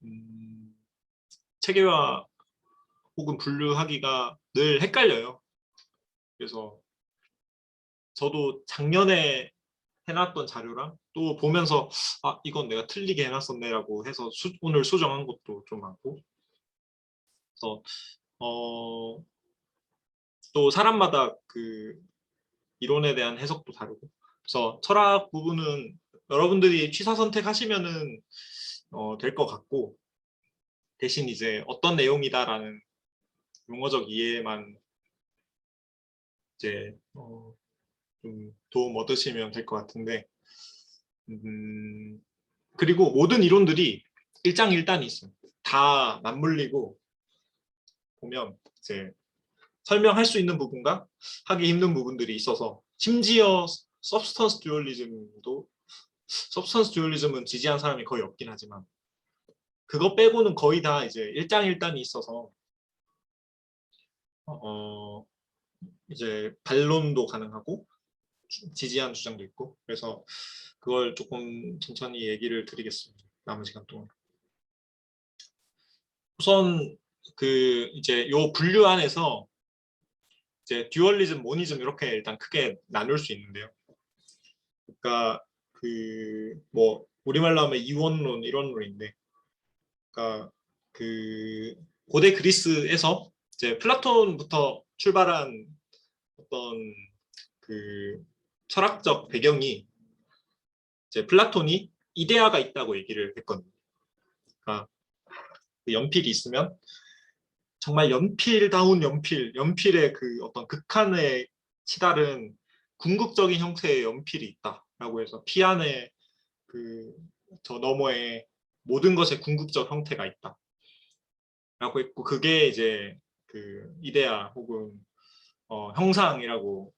음, 체계화 혹은 분류하기가 늘 헷갈려요. 그래서 저도 작년에 해놨던 자료랑 또 보면서 아 이건 내가 틀리게 해놨었네라고 해서 오늘 수정한 것도 좀 많고 그래서 또 사람마다 그 이론에 대한 해석도 다르고 그래서 철학 부분은 여러분들이 취사 선택하시면은 될 것 같고 대신 이제 어떤 내용이다라는 용어적 이해만 이제 좀 도움 얻으시면 될 것 같은데 그리고 모든 이론들이 일장일단이 있어요. 다 맞물리고 보면 이제 설명할 수 있는 부분과 하기 힘든 부분들이 있어서 심지어 서브스턴스 듀얼리즘은 지지한 사람이 거의 없긴 하지만 그거 빼고는 거의 다 이제 일장일단이 있어서 어 이제 반론도 가능하고 지지한 주장도 있고 그래서 그걸 조금 천천히 얘기를 드리겠습니다. 남은 시간 동안. 우선 그 이제 요 분류 안에서 이제 듀얼리즘, 모니즘 이렇게 일단 크게 나눌 수 있는데요. 그러니까 그 뭐 우리말로 하면 이원론, 이론론인데, 그러니까 그 고대 그리스에서 이제 플라톤부터 출발한 어떤 그 철학적 배경이 이제 플라톤이 이데아가 있다고 얘기를 했거든요. 그러니까 그 연필이 있으면 정말 연필다운 연필의 그 어떤 극한에 치달은 궁극적인 형태의 연필이 있다라고 해서 피 안에 그 저 너머에 모든 것의 궁극적 형태가 있다라고 했고 그게 이제 그 이데아 혹은 형상이라고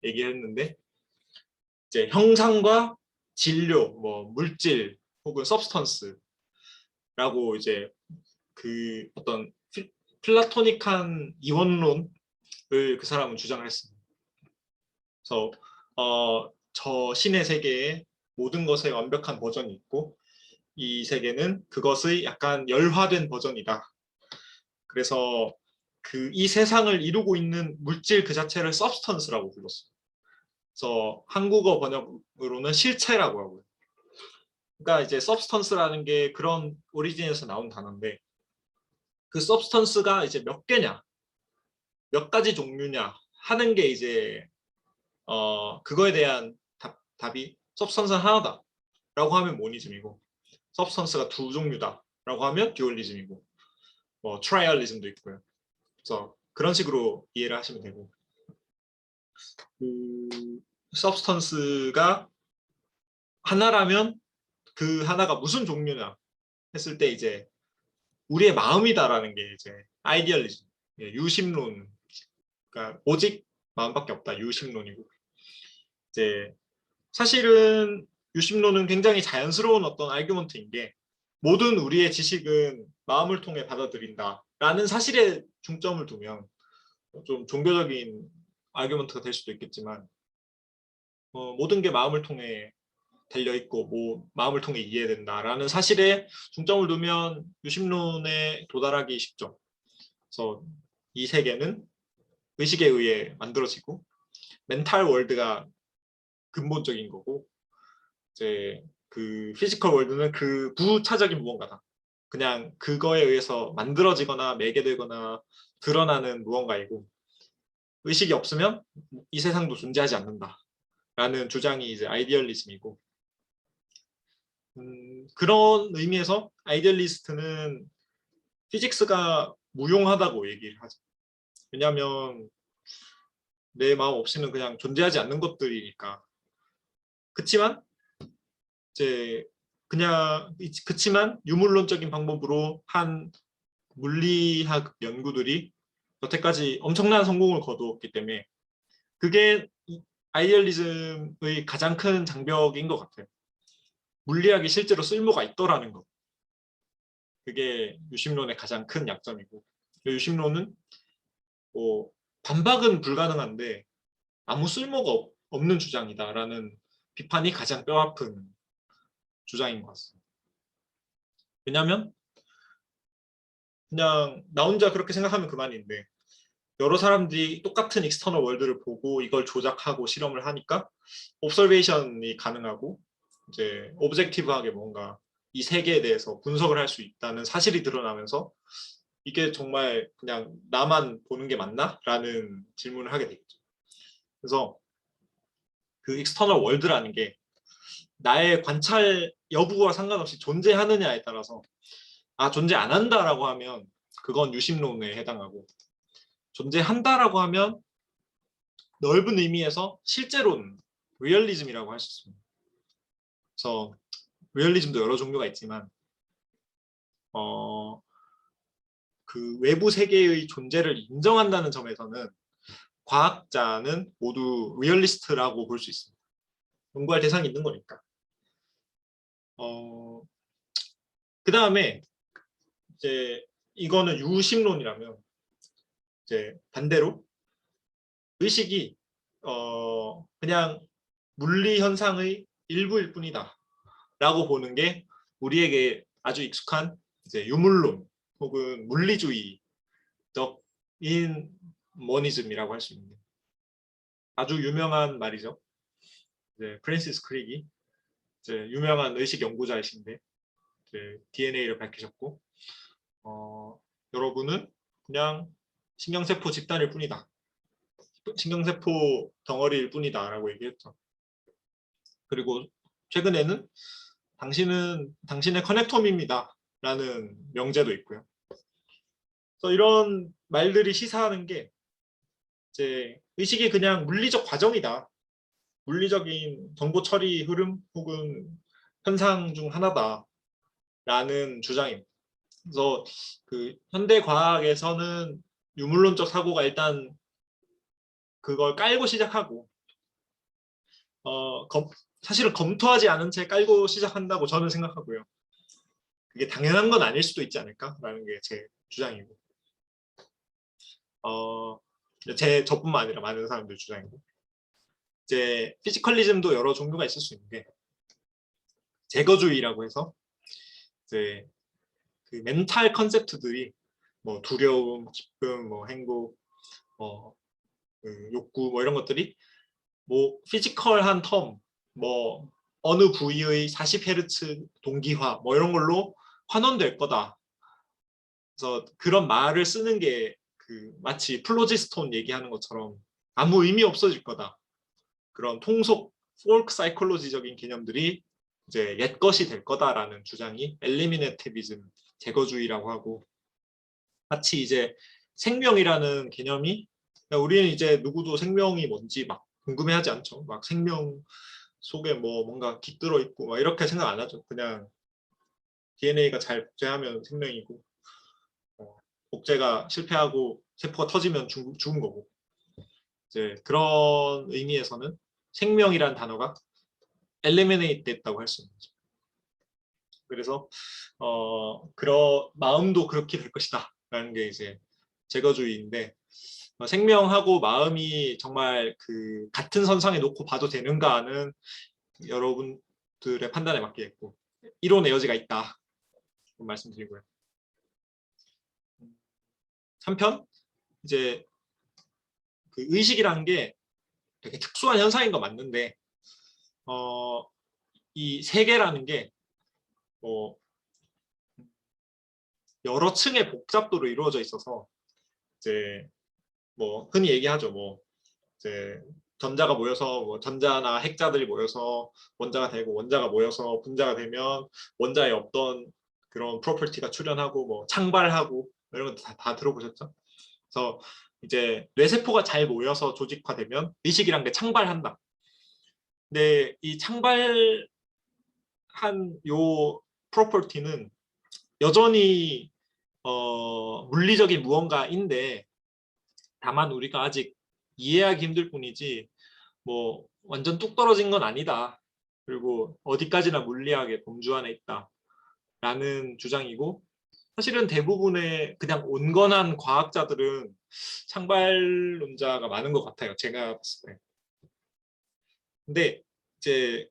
얘기했는데 이제 형상과 진료, 뭐 물질 혹은 서브스턴스라고 이제 그 어떤 플라토닉한 이원론을 그 사람은 주장을 했습니다. 그래서 저 신의 세계에 모든 것의 완벽한 버전이 있고 이 세계는 그것의 약간 열화된 버전이다. 그래서 그 이 세상을 이루고 있는 물질 그 자체를 서브스턴스라고 불렀어요. 그래서 한국어 번역으로는 실체라고 하고요. 그러니까 이제 서브스턴스라는 게 그런 오리진에서 나온 단어인데 그 서브스턴스가 이제 몇 개냐, 몇 가지 종류냐 하는 게 이제 그거에 대한 답이 서브스턴스는 하나다라고 하면 모니즘이고 서브스턴스가 두 종류다라고 하면 듀얼리즘이고 뭐 트라이얼리즘도 있고요. 그래서 그런 식으로 이해를 하시면 되고 그 서브스턴스가 하나라면 그 하나가 무슨 종류냐 했을 때 이제 우리의 마음이다라는 게 이제 아이디얼리즘, 유심론, 그러니까 오직 마음밖에 없다 유심론이고 이제 사실은 유심론은 굉장히 자연스러운 어떤 아규먼트인 게 모든 우리의 지식은 마음을 통해 받아들인다라는 사실에 중점을 두면 좀 종교적인 아규먼트가 될 수도 있겠지만 모든 게 마음을 통해 달려 있고 뭐 마음을 통해 이해된다라는 사실에 중점을 두면 유심론에 도달하기 쉽죠. 그래서 이 세계는 의식에 의해 만들어지고 멘탈 월드가 근본적인 거고 이제 그 피지컬 월드는 그 부차적인 무언가다. 그냥 그거에 의해서 만들어지거나 매개되거나 드러나는 무언가이고 의식이 없으면 이 세상도 존재하지 않는다라는 주장이 이제 아이디얼리즘이고 그런 의미에서 아이디얼리스트는 피직스가 무용하다고 얘기를 하죠. 왜냐하면 내 마음 없이는 그냥 존재하지 않는 것들이니까 그치만 이제 그치만 유물론적인 방법으로 한 물리학 연구들이 여태까지 엄청난 성공을 거두었기 때문에 그게 아이디얼리즘의 가장 큰 장벽인 것 같아요. 물리학이 실제로 쓸모가 있더라는 것. 그게 유심론의 가장 큰 약점이고, 유심론은 뭐 반박은 불가능한데 아무 쓸모가 없는 주장이다라는 비판이 가장 뼈아픈 주장인 것 같습니다. 왜냐하면 그냥 나 혼자 그렇게 생각하면 그만인데 여러 사람들이 똑같은 익스터널 월드를 보고 이걸 조작하고 실험을 하니까 옵서베이션이 가능하고 이제 오브젝티브하게 뭔가 이 세계에 대해서 분석을 할 수 있다는 사실이 드러나면서 이게 정말 그냥 나만 보는 게 맞나? 라는 질문을 하게 되겠죠. 그래서 그 익스터널 월드라는 게 나의 관찰 여부와 상관없이 존재하느냐에 따라서 존재 안 한다라고 하면 그건 유심론에 해당하고 존재한다라고 하면 넓은 의미에서 실제로는 리얼리즘이라고 할 수 있습니다. 그래서 리얼리즘도 여러 종류가 있지만 그 외부 세계의 존재를 인정한다는 점에서는 과학자는 모두 리얼리스트라고 볼 수 있습니다. 연구할 대상이 있는 거니까. 그 다음에 이제 이거는 유심론이라면 이제 반대로 의식이 그냥 물리 현상의 일부일 뿐이다 라고 보는 게 우리에게 아주 익숙한 이제 유물론 혹은 물리주의적인 모니즘이라고 할 수 있는 아주 유명한 말이죠. 이제 프랜시스 크릭이 이제 유명한 의식 연구자이신데 이제 DNA를 밝히셨고 여러분은 그냥 신경세포 집단일 뿐이다. 신경세포 덩어리일 뿐이다 라고 얘기했죠. 그리고 최근에는 당신은 당신의 커넥톰입니다 라는 명제도 있고요. 그래서 이런 말들이 시사하는 게 이제 의식이 그냥 물리적 과정이다. 물리적인 정보 처리 흐름 혹은 현상 중 하나다 라는 주장입니다. 그래서 그 현대 과학에서는 유물론적 사고가 일단 그걸 깔고 시작하고 사실은 검토하지 않은 채 깔고 시작한다고 저는 생각하고요. 그게 당연한 건 아닐 수도 있지 않을까라는 게 제 주장이고 저뿐만 아니라 많은 사람들 주장이고 이제 피지컬리즘도 여러 종류가 있을 수 있는 게 제거주의라고 해서 이제 그 멘탈 컨셉트들이 뭐 두려움, 기쁨, 뭐 행복, 그 욕구 뭐 이런 것들이 뭐 피지컬한 텀, 뭐 어느 부위의 40Hz 동기화 뭐 이런 걸로 환원될 거다. 그래서 그런 말을 쓰는 게 그 마치 플로지스톤 얘기하는 것처럼 아무 의미 없어질 거다. 그런 통속 포크 사이콜로지적인 개념들이 이제 옛 것이 될 거다라는 주장이 엘리미네티비즘 제거주의라고 하고 마치 이제 생명이라는 개념이 우리는 이제 누구도 생명이 뭔지 막 궁금해하지 않죠. 막 생명 속에 뭐 뭔가 깃들어 있고 막 이렇게 생각 안 하죠. 그냥 DNA가 잘 복제하면 생명이고 복제가 실패하고 세포가 터지면 죽은 거고 이제 그런 의미에서는 생명이란 단어가 엘리미네이트 됐다고 할 수 있는 거죠. 그래서 그런 마음도 그렇게 될 것이다 라는 게 이제 제거주의인데 생명하고 마음이 정말 그 같은 선상에 놓고 봐도 되는가는 여러분들의 판단에 맡기겠고 이론의 여지가 있다 말씀드리고요. 한편 이제 그 의식이라는 게 되게 특수한 현상인 거 맞는데 이 세계라는 게 뭐 여러 층의 복잡도로 이루어져 있어서 이제 뭐 흔히 얘기하죠. 뭐 이제 전자가 모여서 뭐 전자나 핵자들이 모여서 원자가 되고 원자가 모여서 분자가 되면 원자에 없던 그런 프로퍼티가 출현하고 뭐 창발하고 이런 거 다 들어보셨죠? 그래서 이제 뇌세포가 잘 모여서 조직화되면 의식이란 게 창발한다. 근데 이 창발한 요 프로퍼티는 여전히 물리적인 무언가인데 다만 우리가 아직 이해하기 힘들 뿐이지 뭐 완전 뚝 떨어진 건 아니다. 그리고 어디까지나 물리학의 범주 안에 있다라는 주장이고 사실은 대부분의 그냥 온건한 과학자들은 창발론자가 많은 것 같아요. 제가 봤을 때. 근데 이제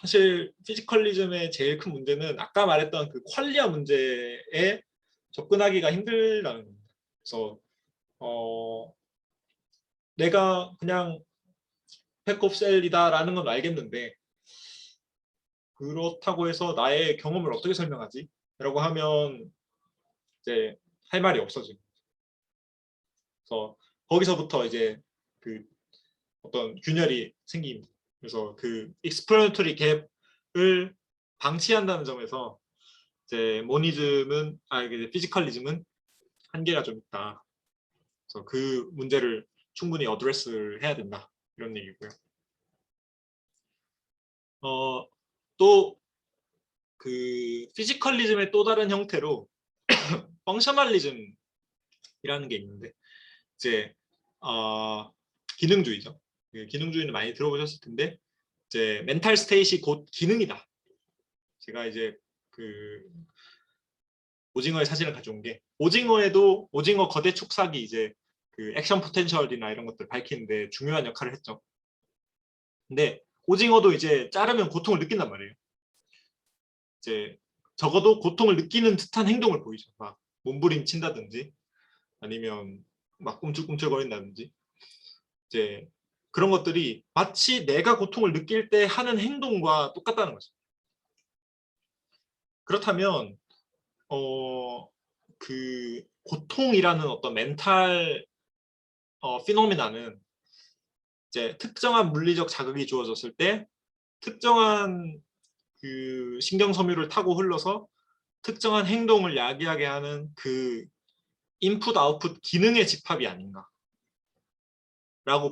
사실 피지컬리즘의 제일 큰 문제는 아까 말했던 그 퀄리아 문제에 접근하기가 힘들다는 겁니다. 그래서 내가 그냥 백업셀이다라는 건 알겠는데 그렇다고 해서 나의 경험을 어떻게 설명하지? 라고 하면 이제 할 말이 없어지고 그래서 거기서부터 이제 그 어떤 균열이 생깁니다. 그래서 그 explanatory 갭을 방치한다는 점에서 이제 모니즘은 이게 피지컬리즘은 한계가 좀 있다. 그래서 그 문제를 충분히 어드레스를 해야 된다. 이런 얘기고요. 또 그 피지컬리즘의 또 다른 형태로 펑셔널리즘이라는 게 있는데 이제 기능주의죠. 그 기능주의는 많이 들어보셨을 텐데 이제 멘탈 스테이시 곧 기능이다. 제가 이제 그 오징어의 사진을 가져온 게 오징어에도 오징어 거대 축삭이 이제 그 액션 포텐셜이나 이런 것들 밝히는데 중요한 역할을 했죠. 근데 오징어도 이제 자르면 고통을 느낀단 말이에요. 이제 적어도 고통을 느끼는 듯한 행동을 보이죠. 막 몸부림친다든지 아니면 막 꿈틀꿈틀거린다든지 이제 그런 것들이 마치 내가 고통을 느낄 때 하는 행동과 똑같다는 거죠. 그렇다면 그 고통이라는 어떤 멘탈 피노미나는 이제 특정한 물리적 자극이 주어졌을 때 특정한 그 신경 섬유를 타고 흘러서 특정한 행동을 야기하게 하는 그 인풋 아웃풋 기능의 집합이 아닌가라고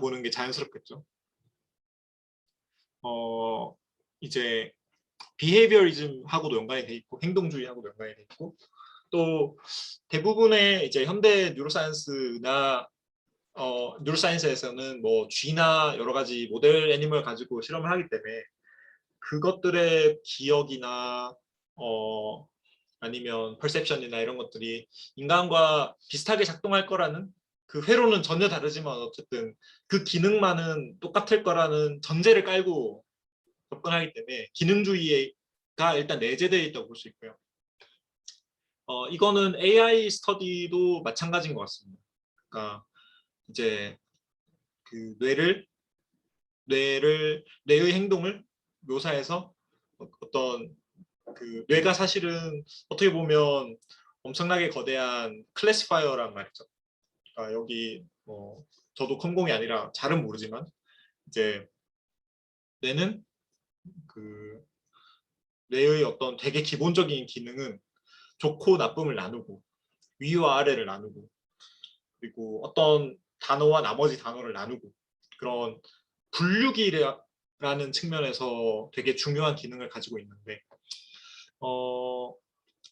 보는 게 자연스럽겠죠. 이제 비헤이비어리즘하고도 연관이 돼 있고 행동주의하고도 연관이 돼 있고 또 대부분의 이제 현대 뉴로사이언스나 뉴로사이언스에서는 뭐 쥐나 여러 가지 모델 애니멀 가지고 실험을 하기 때문에 그것들의 기억이나 아니면 퍼셉션이나 이런 것들이 인간과 비슷하게 작동할 거라는 그 회로는 전혀 다르지만 어쨌든 그 기능만은 똑같을 거라는 전제를 깔고 접근하기 때문에 기능주의가 일단 내재되어 있다고 볼 수 있고요. 이거는 AI 스터디도 마찬가지인 것 같습니다. 그러니까 이제 그 뇌의 행동을 묘사해서 어떤 그 뇌가 사실은 어떻게 보면 엄청나게 거대한 클래시파이어란 말이죠. 그러니까 여기 저도 컴공이 아니라 잘은 모르지만 이제 뇌는 그 뇌의 어떤 되게 기본적인 기능은 좋고 나쁨을 나누고 위와 아래를 나누고 그리고 어떤 단어와 나머지 단어를 나누고 그런 분류기라는 측면에서 되게 중요한 기능을 가지고 있는데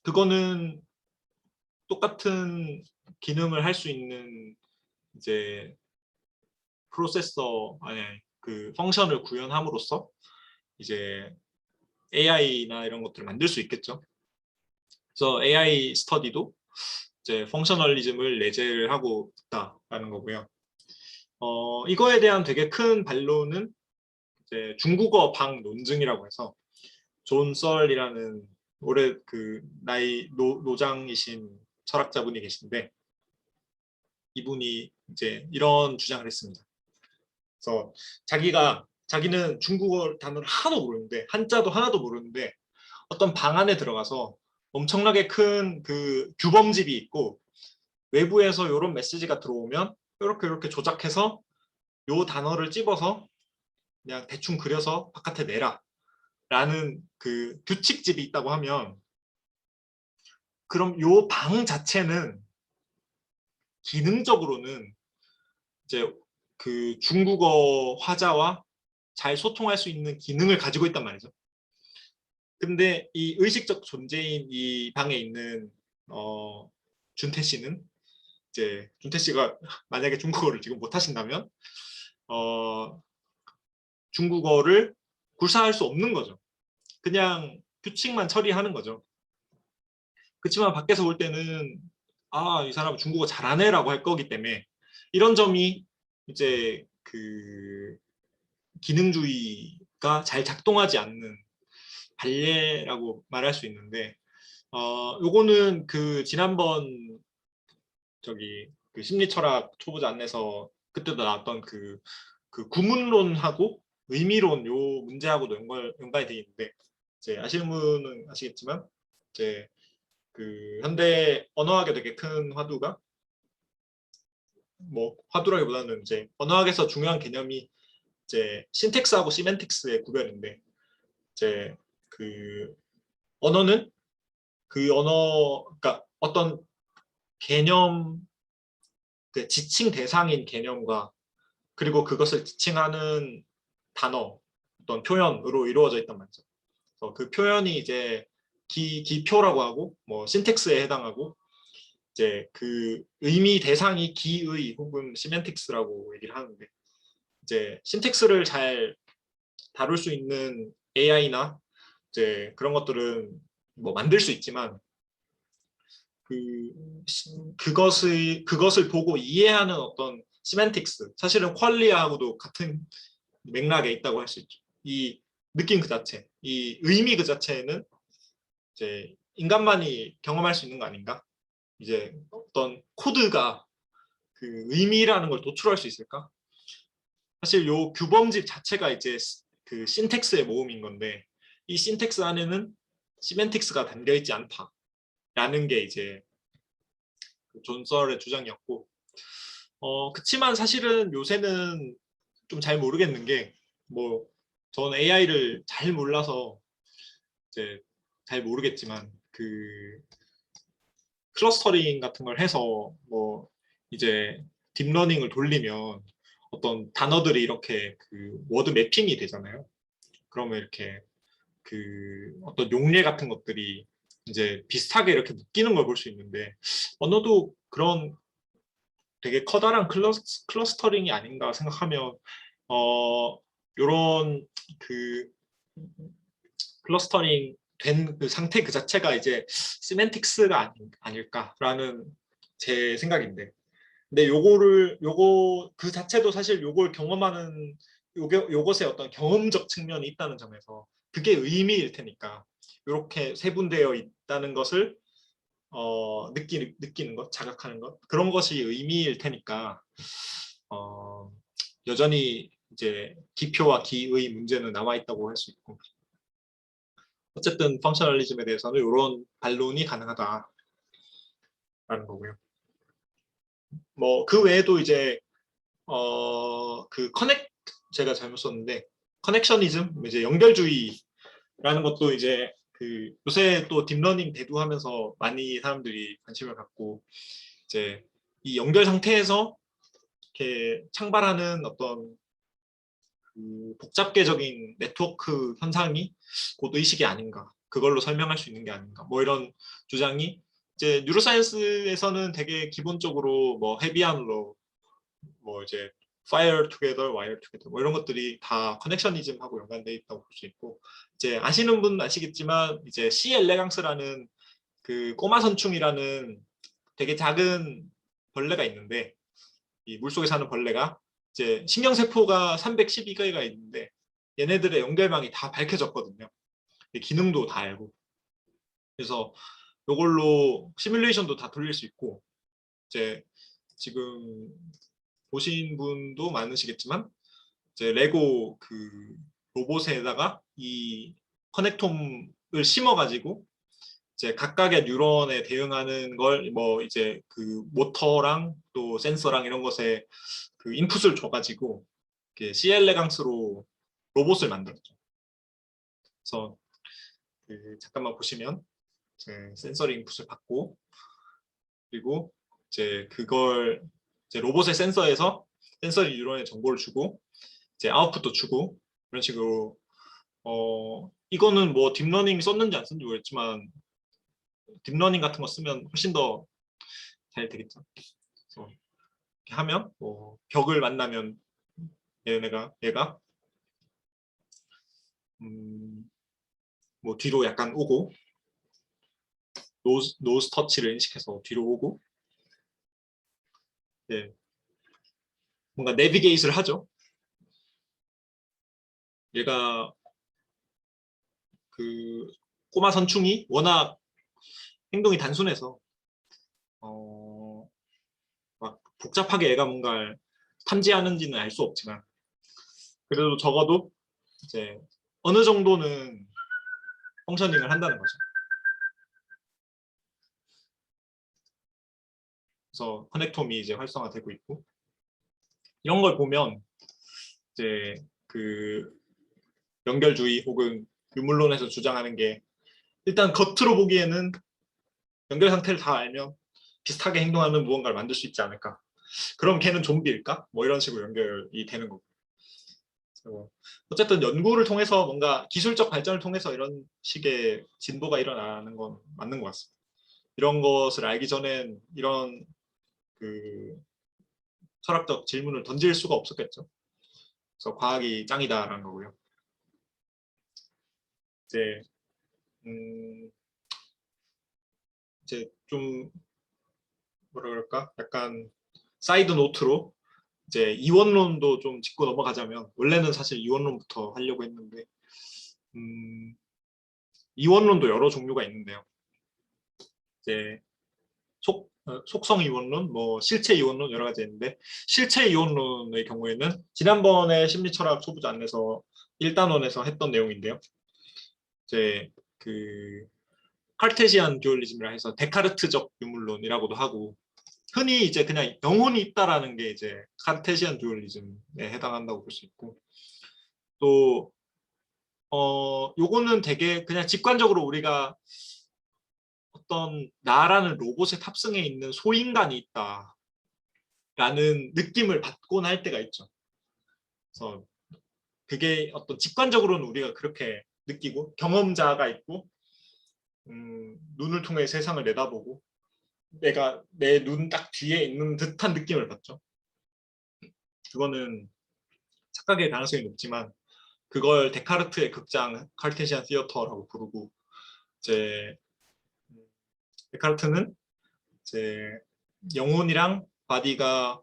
그거는 똑같은 기능을 할 수 있는 이제 프로세서 아니 그 펑션을 구현함으로써 이제 AI나 이런 것들을 만들 수 있겠죠. 그래서 AI 스터디도 이제 펑셔널리즘을 내재를 하고 있다라는 거고요. 이거에 대한 되게 큰 반론은 이제 중국어 방 논증이라고 해서 존 썰이라는 올해 그 나이 노장이신 철학자분이 계신데 이분이 이제 이런 주장을 했습니다. 그래서 자기는 중국어 단어를 하나도 모르는데 한자도 하나도 모르는데 어떤 방 안에 들어가서 엄청나게 큰 그 규범집이 있고 외부에서 이런 메시지가 들어오면 이렇게 조작해서 요 단어를 찝어서 그냥 대충 그려서 바깥에 내라 라는 그 규칙집이 있다고 하면 그럼 요 방 자체는 기능적으로는 이제 그 중국어 화자와 잘 소통할 수 있는 기능을 가지고 있단 말이죠. 근데 이 의식적 존재인 이 방에 있는 준태 씨는 이제 준태 씨가 만약에 중국어를 지금 못 하신다면 중국어를 구사할 수 없는 거죠. 그냥 규칙만 처리하는 거죠. 그렇지만 밖에서 볼 때는 이 사람은 중국어 잘하네라고 할 거기 때문에 이런 점이 이제 그 기능주의가 잘 작동하지 않는 발레라고 말할 수 있는데 요거는 그 지난번 저기 그 심리철학 초보자 안내서 그때도 나왔던 그 구문론하고 의미론 요 문제하고도 연관이 돼 있는데 이제 아시는 분은 아시겠지만 이제 그 현대 언어학에 되게 큰 화두가 뭐 화두라기보다는 이제 언어학에서 중요한 개념이 이제 신텍스하고 시멘틱스의 구별인데 이제 그 언어는 그 언어 그러니까 어떤 개념 그 지칭 대상인 개념과 그리고 그것을 지칭하는 단어 어떤 표현으로 이루어져 있단 말이죠. 그래서 그 표현이 이제 기표라고 하고 뭐 신텍스에 해당하고 이제 그 의미 대상이 기의 혹은 시멘틱스라고 얘기를 하는데 이제 신텍스를 잘 다룰 수 있는 AI나 이제 그런 것들은 뭐 만들 수 있지만 그 그것을 보고 이해하는 어떤 시멘틱스 사실은 퀄리아하고도 같은 맥락에 있다고 할 수 있죠. 이 느낌 그 자체, 이 의미 그 자체는 이제 인간만이 경험할 수 있는 거 아닌가? 이제 어떤 코드가 그 의미라는 걸 도출할 수 있을까? 사실 요 규범집 자체가 이제 그 신텍스의 모음인 건데 이 신텍스 안에는 시멘틱스가 담겨 있지 않다라는 게 이제 존 썰의 주장이었고 그치만 사실은 요새는 좀 잘 모르겠는 게 뭐 저는 AI를 잘 몰라서 이제 잘 모르겠지만 그 클러스터링 같은 걸 해서 뭐 이제 딥러닝을 돌리면 어떤 단어들이 이렇게 그 워드 매핑이 되잖아요. 그러면 이렇게 그 어떤 용례 같은 것들이 이제 비슷하게 이렇게 묶이는 걸 볼 수 있는데 언어도 그런 되게 커다란 클러스터링이 아닌가 생각하면 요런 그 클러스터링 된 그 상태 그 자체가 이제 시멘틱스가 아닐까라는 제 생각인데 근데 요거 그 자체도 사실 요걸 경험하는 요것의 어떤 경험적 측면이 있다는 점에서 그게 의미일 테니까 이렇게 세분되어 있다는 것을 느끼는 것, 자각하는 것 그런 것이 의미일 테니까 어, 여전히 이제 기표와 기의 문제는 남아 있다고 할 수 있고 어쨌든 펑셔널리즘에 대해서는 이런 반론이 가능하다라는 거고요. 뭐 그 외에도 이제 그 제가 잘못 썼는데 커넥셔니즘 이제 연결주의라는 것도 이제 그 요새 또 딥러닝 대두하면서 많이 사람들이 관심을 갖고 이제 이 연결 상태에서 이렇게 창발하는 어떤 그 복잡계적인 네트워크 현상이 곧 의식이 아닌가 그걸로 설명할 수 있는 게 아닌가 뭐 이런 주장이 이제 뉴로사이언스에서는 되게 기본적으로 뭐 헤비안로 뭐 이제 fire together, wire together 뭐 이런 것들이 다 커넥셔니즘하고 연관돼 있다고 볼 수 있고 이제 아시는 분은 아시겠지만 이제 C 엘레강스라는 그 꼬마 선충이라는 되게 작은 벌레가 있는데 이 물속에 사는 벌레가 이제 신경세포가 312개가 있는데 얘네들의 연결망이 다 밝혀졌거든요. 기능도 다 알고 그래서 이걸로 시뮬레이션도 다 돌릴 수 있고 이제 지금 보신 분도 많으시겠지만 이제 레고 그 로봇에다가 이 커넥톰을 심어가지고 이제 각각의 뉴런에 대응하는 걸 뭐 이제 그 모터랑 또 센서랑 이런 것에 그 인풋을 줘가지고 C 엘레강스로 로봇을 만들었죠. 그래서 그 잠깐만 보시면 이제 센서리 인풋을 받고 그리고 이제 그걸 이제 로봇의 센서에서 센서리 뉴런에 정보를 주고 이제 아웃풋도 주고 이런 식으로 이거는 뭐 딥러닝 썼는지 안 썼는지 모르겠지만 딥러닝 같은 거 쓰면 훨씬 더 잘 되겠죠. 그래서 이렇게 하면 뭐 벽을 만나면 얘가 뭐 뒤로 약간 오고 노즈 터치를 인식해서 뒤로 오고 네. 뭔가 내비게이트를 하죠. 얘가 그 꼬마 선충이 워낙 행동이 단순해서 막 복잡하게 애가 뭔가를 탐지하는지는 알 수 없지만 그래도 적어도 이제 어느 정도는 펑셔닝을 한다는 거죠. 그래서 커넥톰이 이제 활성화되고 있고 이런 걸 보면 이제 그 연결주의 혹은 유물론에서 주장하는 게 일단 겉으로 보기에는 연결 상태를 다 알면 비슷하게 행동하는 무언가를 만들 수 있지 않을까. 그럼 걔는 좀비일까? 뭐 이런 식으로 연결이 되는 거고. 어쨌든 연구를 통해서 뭔가 기술적 발전을 통해서 이런 식의 진보가 일어나는 건 맞는 것 같습니다. 이런 것을 알기 전엔 이런 그 철학적 질문을 던질 수가 없었겠죠. 그래서 과학이 짱이다라는 거고요. 이제 이제 좀 뭐라 그럴까? 약간 사이드 노트로 이제 이원론도 좀 짚고 넘어가자면 원래는 사실 이원론부터 하려고 했는데 이원론도 여러 종류가 있는데요. 이제 속성 이원론, 뭐 실체 이원론 여러 가지 있는데 실체 이원론의 경우에는 지난번에 심리철학 소부자 안에서 1단원에서 했던 내용인데요. 이제 그 카르테시안 듀얼리즘이라 해서 데카르트적 유물론이라고도 하고 흔히 이제 그냥 영혼이 있다라는 게 이제 카르테시안 듀얼리즘에 해당한다고 볼 수 있고 또 요거는 되게 그냥 직관적으로 우리가 어떤 나라는 로봇에 탑승해 있는 소인간이 있다라는 느낌을 받곤 할 때가 있죠. 그래서 그게 어떤 직관적으로는 우리가 그렇게 느끼고 경험자가 있고 눈을 통해 세상을 내다보고 내가 내 눈 딱 뒤에 있는 듯한 느낌을 받죠. 그거는 착각의 가능성이 높지만 그걸 데카르트의 극장 카르테시안 시어터라고 부르고 이제 데카르트는 이제 영혼이랑 바디가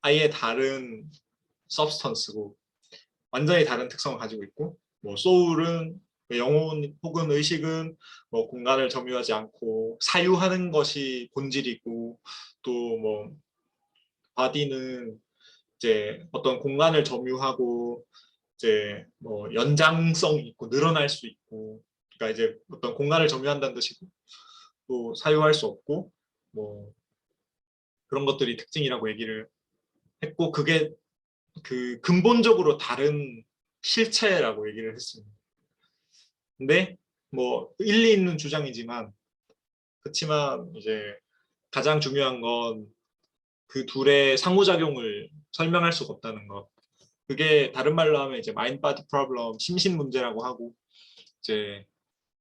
아예 다른 서브스턴스고 완전히 다른 특성을 가지고 있고 뭐 소울은 영혼 혹은 의식은 뭐 공간을 점유하지 않고 사유하는 것이 본질이고 또 뭐 바디는 이제 어떤 공간을 점유하고 이제 뭐 연장성이 있고 늘어날 수 있고 그러니까 이제 어떤 공간을 점유한다는 뜻이고 또 사유할 수 없고 뭐 그런 것들이 특징이라고 얘기를 했고 그게 그 근본적으로 다른 실체라고 얘기를 했습니다. 근데 뭐 일리 있는 주장이지만 그렇지만 이제 가장 중요한 건 그 둘의 상호작용을 설명할 수가 없다는 것. 그게 다른 말로 하면 이제 마인드 바디 프로블럼, 심신 문제라고 하고 이제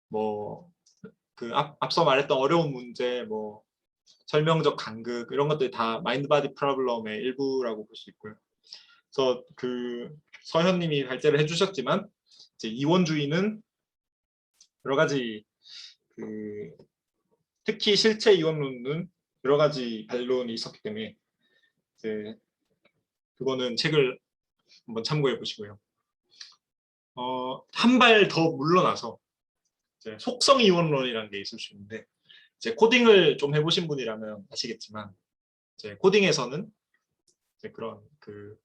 뭐 그 앞서 말했던 어려운 문제, 뭐 설명적 간극 이런 것들이 다 마인드 바디 프로블럼의 일부라고 볼 수 있고요. 그래서 그 서현님이 발제를 해주셨지만 이제 이원주의는 여러 가지 그 특히 실체 이원론은 여러 가지 반론이 있었기 때문에 이제 그거는 책을 한번 참고해 보시고요. 한 발 더 물러나서 이제 속성 이원론이라는 게 있을 수 있는데 이제 코딩을 좀 해보신 분이라면 아시겠지만 이제 코딩에서는 이제 그런 그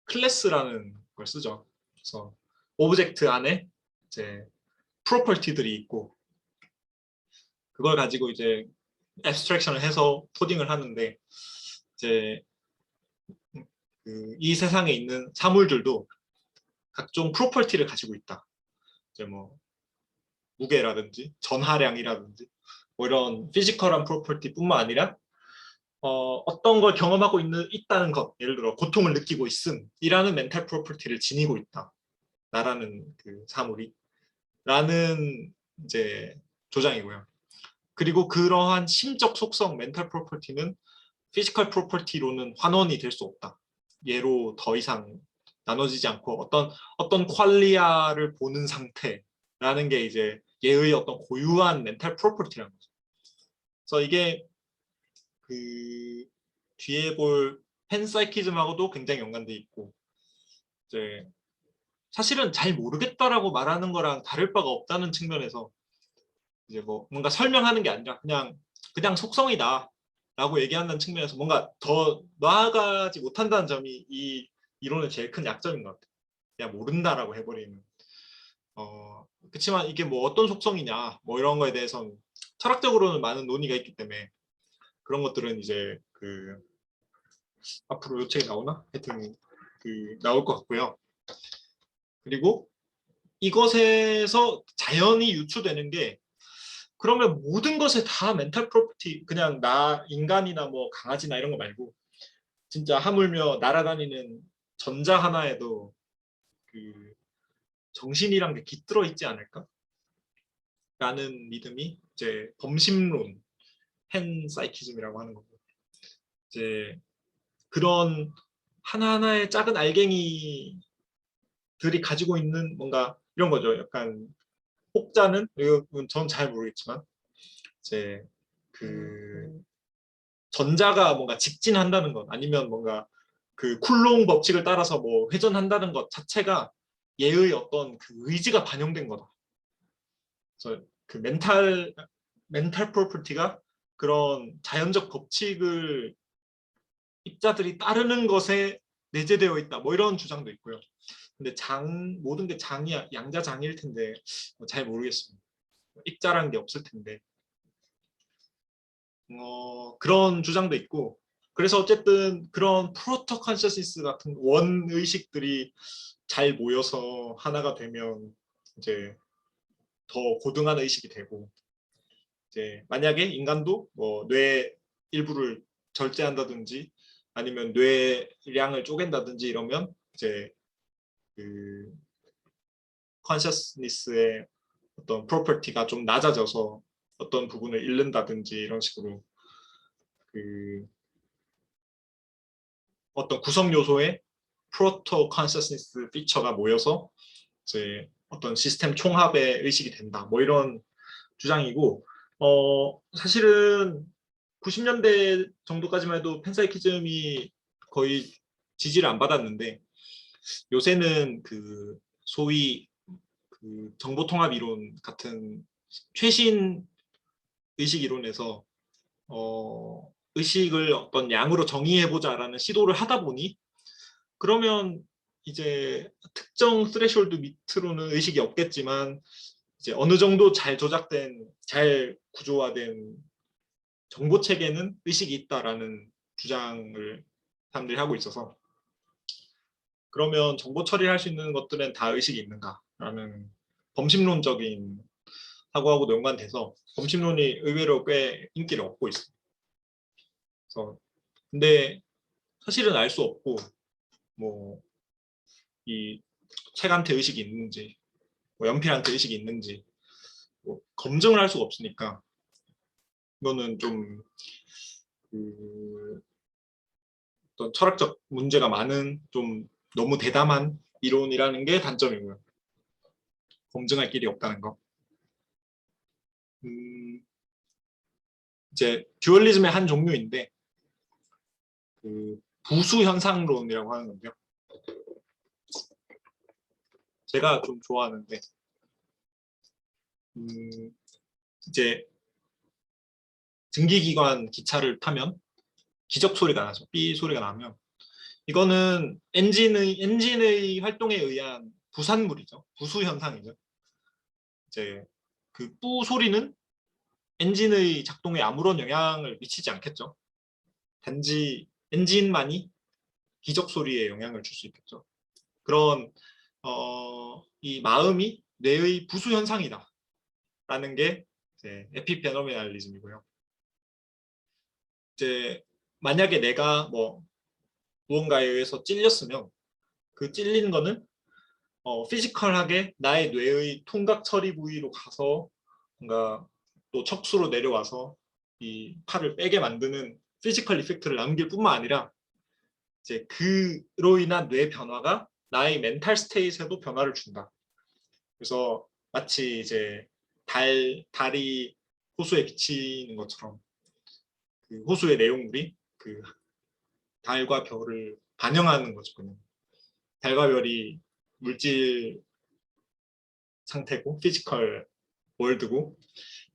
클래스라는 걸 쓰죠. 그래서 오브젝트 안에 이제 프로퍼티들이 있고 그걸 가지고 이제 애브스트랙션을 해서 코딩을 하는데 이제 이 세상에 있는 사물들도 각종 프로퍼티를 가지고 있다. 이제 뭐 무게라든지 전하량이라든지 뭐 이런 피지컬한 프로퍼티뿐만 아니라 어떤 걸 경험하고 있다는 것, 예를 들어 고통을 느끼고 있음이라는 멘탈 프로퍼티를 지니고 있다. 나라는 그 사물이 라는 이제 조장이고요. 그리고 그러한 심적 속성, 멘탈 프로퍼티는 피지컬 프로퍼티로는 환원이 될 수 없다. 얘로 더 이상 나눠지지 않고 어떤 퀄리아를 보는 상태라는 게 이제 얘의 어떤 고유한 멘탈 프로퍼티라는 거죠. 그래서 이게 그 뒤에 볼 팬사이키즘하고도 굉장히 연관돼 있고 이제 사실은 잘 모르겠다라고 말하는 거랑 다를 바가 없다는 측면에서 이제 뭐 뭔가 설명하는 게 아니라 그냥 속성이다 라고 얘기한다는 측면에서 뭔가 더 나아가지 못한다는 점이 이 이론의 제일 큰 약점인 것 같아요. 그냥 모른다라고 해버리는. 그렇지만 이게 뭐 어떤 속성이냐 뭐 이런 거에 대해서는 철학적으로는 많은 논의가 있기 때문에 그런 것들은 이제 그 앞으로 요 책이 나오나? 하여튼 그 나올 것 같고요. 그리고 이것에서 자연히 유추되는 게 그러면 모든 것에 다 멘탈 프로퍼티 그냥 나 인간이나 뭐 강아지나 이런 거 말고 진짜 하물며 날아다니는 전자 하나에도 그 정신이란 게 깃들어 있지 않을까? 라는 믿음이 이제 범심론 팬사이키즘이라고 하는 거고 이제 그런 하나하나의 작은 알갱이들이 가지고 있는 뭔가 이런 거죠. 약간 혹자는 이건 전 잘 모르겠지만 이제 그 전자가 뭔가 직진한다는 것 아니면 뭔가 그 쿨롱 법칙을 따라서 뭐 회전한다는 것 자체가 얘의 어떤 그 의지가 반영된 거다. 그래서 그 멘탈 프로퍼티가 그런 자연적 법칙을 입자들이 따르는 것에 내재되어 있다. 뭐 이런 주장도 있고요. 근데 모든 게 양자장일 텐데 잘 모르겠습니다. 입자라는 게 없을 텐데 그런 주장도 있고 그래서 어쨌든 그런 프로토 컨셔스니스 같은 원 의식들이 잘 모여서 하나가 되면 이제 더 고등한 의식이 되고 이제 만약에 인간도 뭐 뇌 일부를 절제한다든지 아니면 뇌량을 쪼갠다든지 이러면 이제 그 컨셔스니스의 어떤 프로퍼티가 좀 낮아져서 어떤 부분을 잃는다든지 이런 식으로 그 어떤 구성 요소의 프로토 컨셔스니스 피처가 모여서 이제 어떤 시스템 총합의 의식이 된다. 뭐 이런 주장이고 사실은 90년대 정도까지만 해도 팬사이키즘이 거의 지지를 안 받았는데 요새는 그 소위 그 정보통합 이론 같은 최신 의식 이론에서 의식을 어떤 양으로 정의해보자라는 시도를 하다 보니 그러면 이제 특정 스레숄드 밑으로는 의식이 없겠지만 이제 어느 정도 잘 조작된, 잘 구조화된 정보 체계는 의식이 있다라는 주장을 사람들이 하고 있어서 그러면 정보 처리를 할 수 있는 것들은 다 의식이 있는가라는 범심론적인 사고하고도 연관돼서 범심론이 의외로 꽤 인기를 얻고 있어요. 그래서 근데 사실은 알 수 없고 뭐 이 책한테 의식이 있는지 뭐 연필한테 의식이 있는지 뭐 검증을 할 수가 없으니까 이거는 좀 그 어떤 철학적 문제가 많은 좀 너무 대담한 이론이라는 게 단점이고요. 검증할 길이 없다는 거. 이제 듀얼리즘의 한 종류인데 그 부수 현상론이라고 하는 건데요. 제가 좀 좋아하는데 이제 증기기관 기차를 타면 기적 소리가 나죠. 삐 소리가 나면 이거는 엔진의 활동에 의한 부산물이죠. 부수 현상이죠. 이제 그 뿌 소리는 엔진의 작동에 아무런 영향을 미치지 않겠죠. 단지 엔진만이 기적 소리에 영향을 줄 수 있겠죠. 그런 이 마음이 뇌의 부수 현상이다. 라는 게 에피페노메날리즘이고요. 이제 만약에 내가 뭐 무언가에 의해서 찔렸으면 그 찔린 거는 피지컬하게 나의 뇌의 통각 처리 부위로 가서 뭔가 또 척수로 내려와서 이 팔을 빼게 만드는 피지컬 이펙트를 남길 뿐만 아니라 이제 그로 인한 뇌 변화가 나의 멘탈 스테이트에도 변화를 준다. 그래서 마치 이제 달이 호수에 비치는 것처럼 그 호수의 내용물이 그 달과 별을 반영하는 거죠. 그냥. 달과 별이 물질 상태고 피지컬 월드고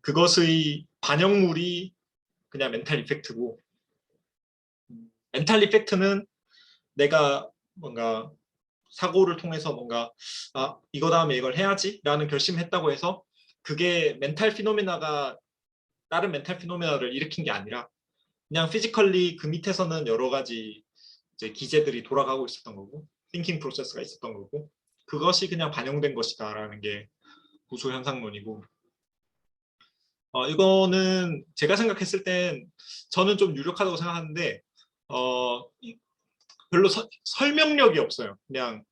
그것의 반영물이 그냥 멘탈 이펙트고 멘탈 이펙트는 내가 뭔가 사고를 통해서 뭔가 이거 다음에 이걸 해야지 라는 결심을 했다고 해서 그게 멘탈 피노메나가 다른 멘탈 피노메나를 일으킨 게 아니라 그냥 피지컬리 그 밑에서는 여러 가지 이제 기제들이 돌아가고 있었던 거고 띵킹 프로세스가 있었던 거고 그것이 그냥 반영된 것이다라는 게 구조 현상론이고 이거는 제가 생각했을 땐 저는 좀 유력하다고 생각하는데 별로 설명력이 없어요. 그냥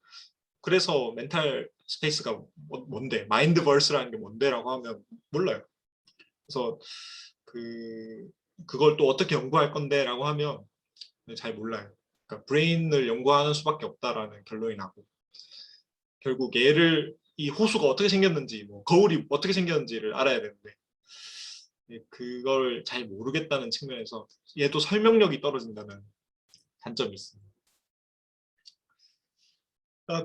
그래서 멘탈 스페이스가 뭔데 마인드버스라는 게 뭔데라고 하면 몰라요. 그래서 그걸 또 어떻게 연구할 건데라고 하면 잘 몰라요. 그러니까 브레인을 연구하는 수밖에 없다라는 결론이 나고 결국 얘를 이 호수가 어떻게 생겼는지 뭐 거울이 어떻게 생겼는지를 알아야 되는데 그걸 잘 모르겠다는 측면에서 얘도 설명력이 떨어진다는 단점이 있습니다.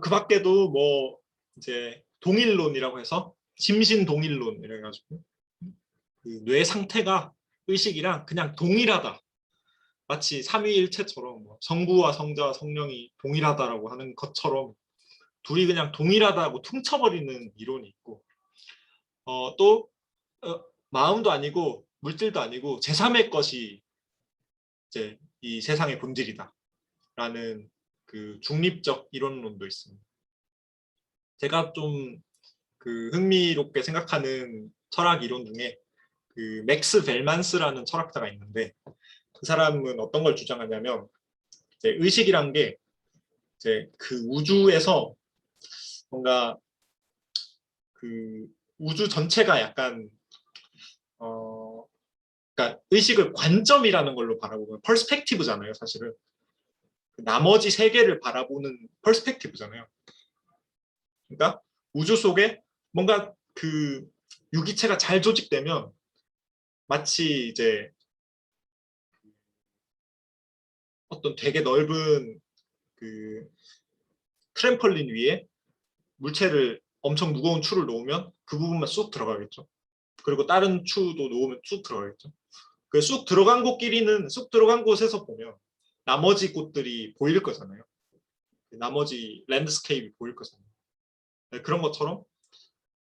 그 밖에도 뭐 이제 동일론이라고 해서 심신 동일론 이래가지고 그뇌 상태가 의식이랑 그냥 동일하다. 마치 삼위일체처럼 뭐 성부와 성자와 성령이 동일하다라고 하는 것처럼 둘이 그냥 동일하다고 퉁쳐버리는 이론이 있고 또 마음도 아니고 물질도 아니고 제3의 것이 이제 이 세상의 본질이다라는 그 중립적 이론론도 있습니다. 제가 좀 그 흥미롭게 생각하는 철학 이론 중에 그 맥스 벨만스라는 철학자가 있는데 그 사람은 어떤 걸 주장하냐면 이제 의식이란 게 이제 그 우주에서 뭔가 그 우주 전체가 약간 그러니까 의식을 관점이라는 걸로 바라보면 퍼스펙티브잖아요, 사실은. 나머지 세계를 바라보는 퍼스펙티브잖아요. 그러니까 우주 속에 뭔가 그 유기체가 잘 조직되면 마치 이제 어떤 되게 넓은 그 트램펄린 위에 물체를 엄청 무거운 추를 놓으면 그 부분만 쑥 들어가겠죠. 그리고 다른 추도 놓으면 쑥 들어가겠죠. 그 쑥 들어간 곳끼리는 쑥 들어간 곳에서 보면 나머지 곳들이 보일 거잖아요. 나머지 랜드스케이프이 보일 거잖아요. 네, 그런 것처럼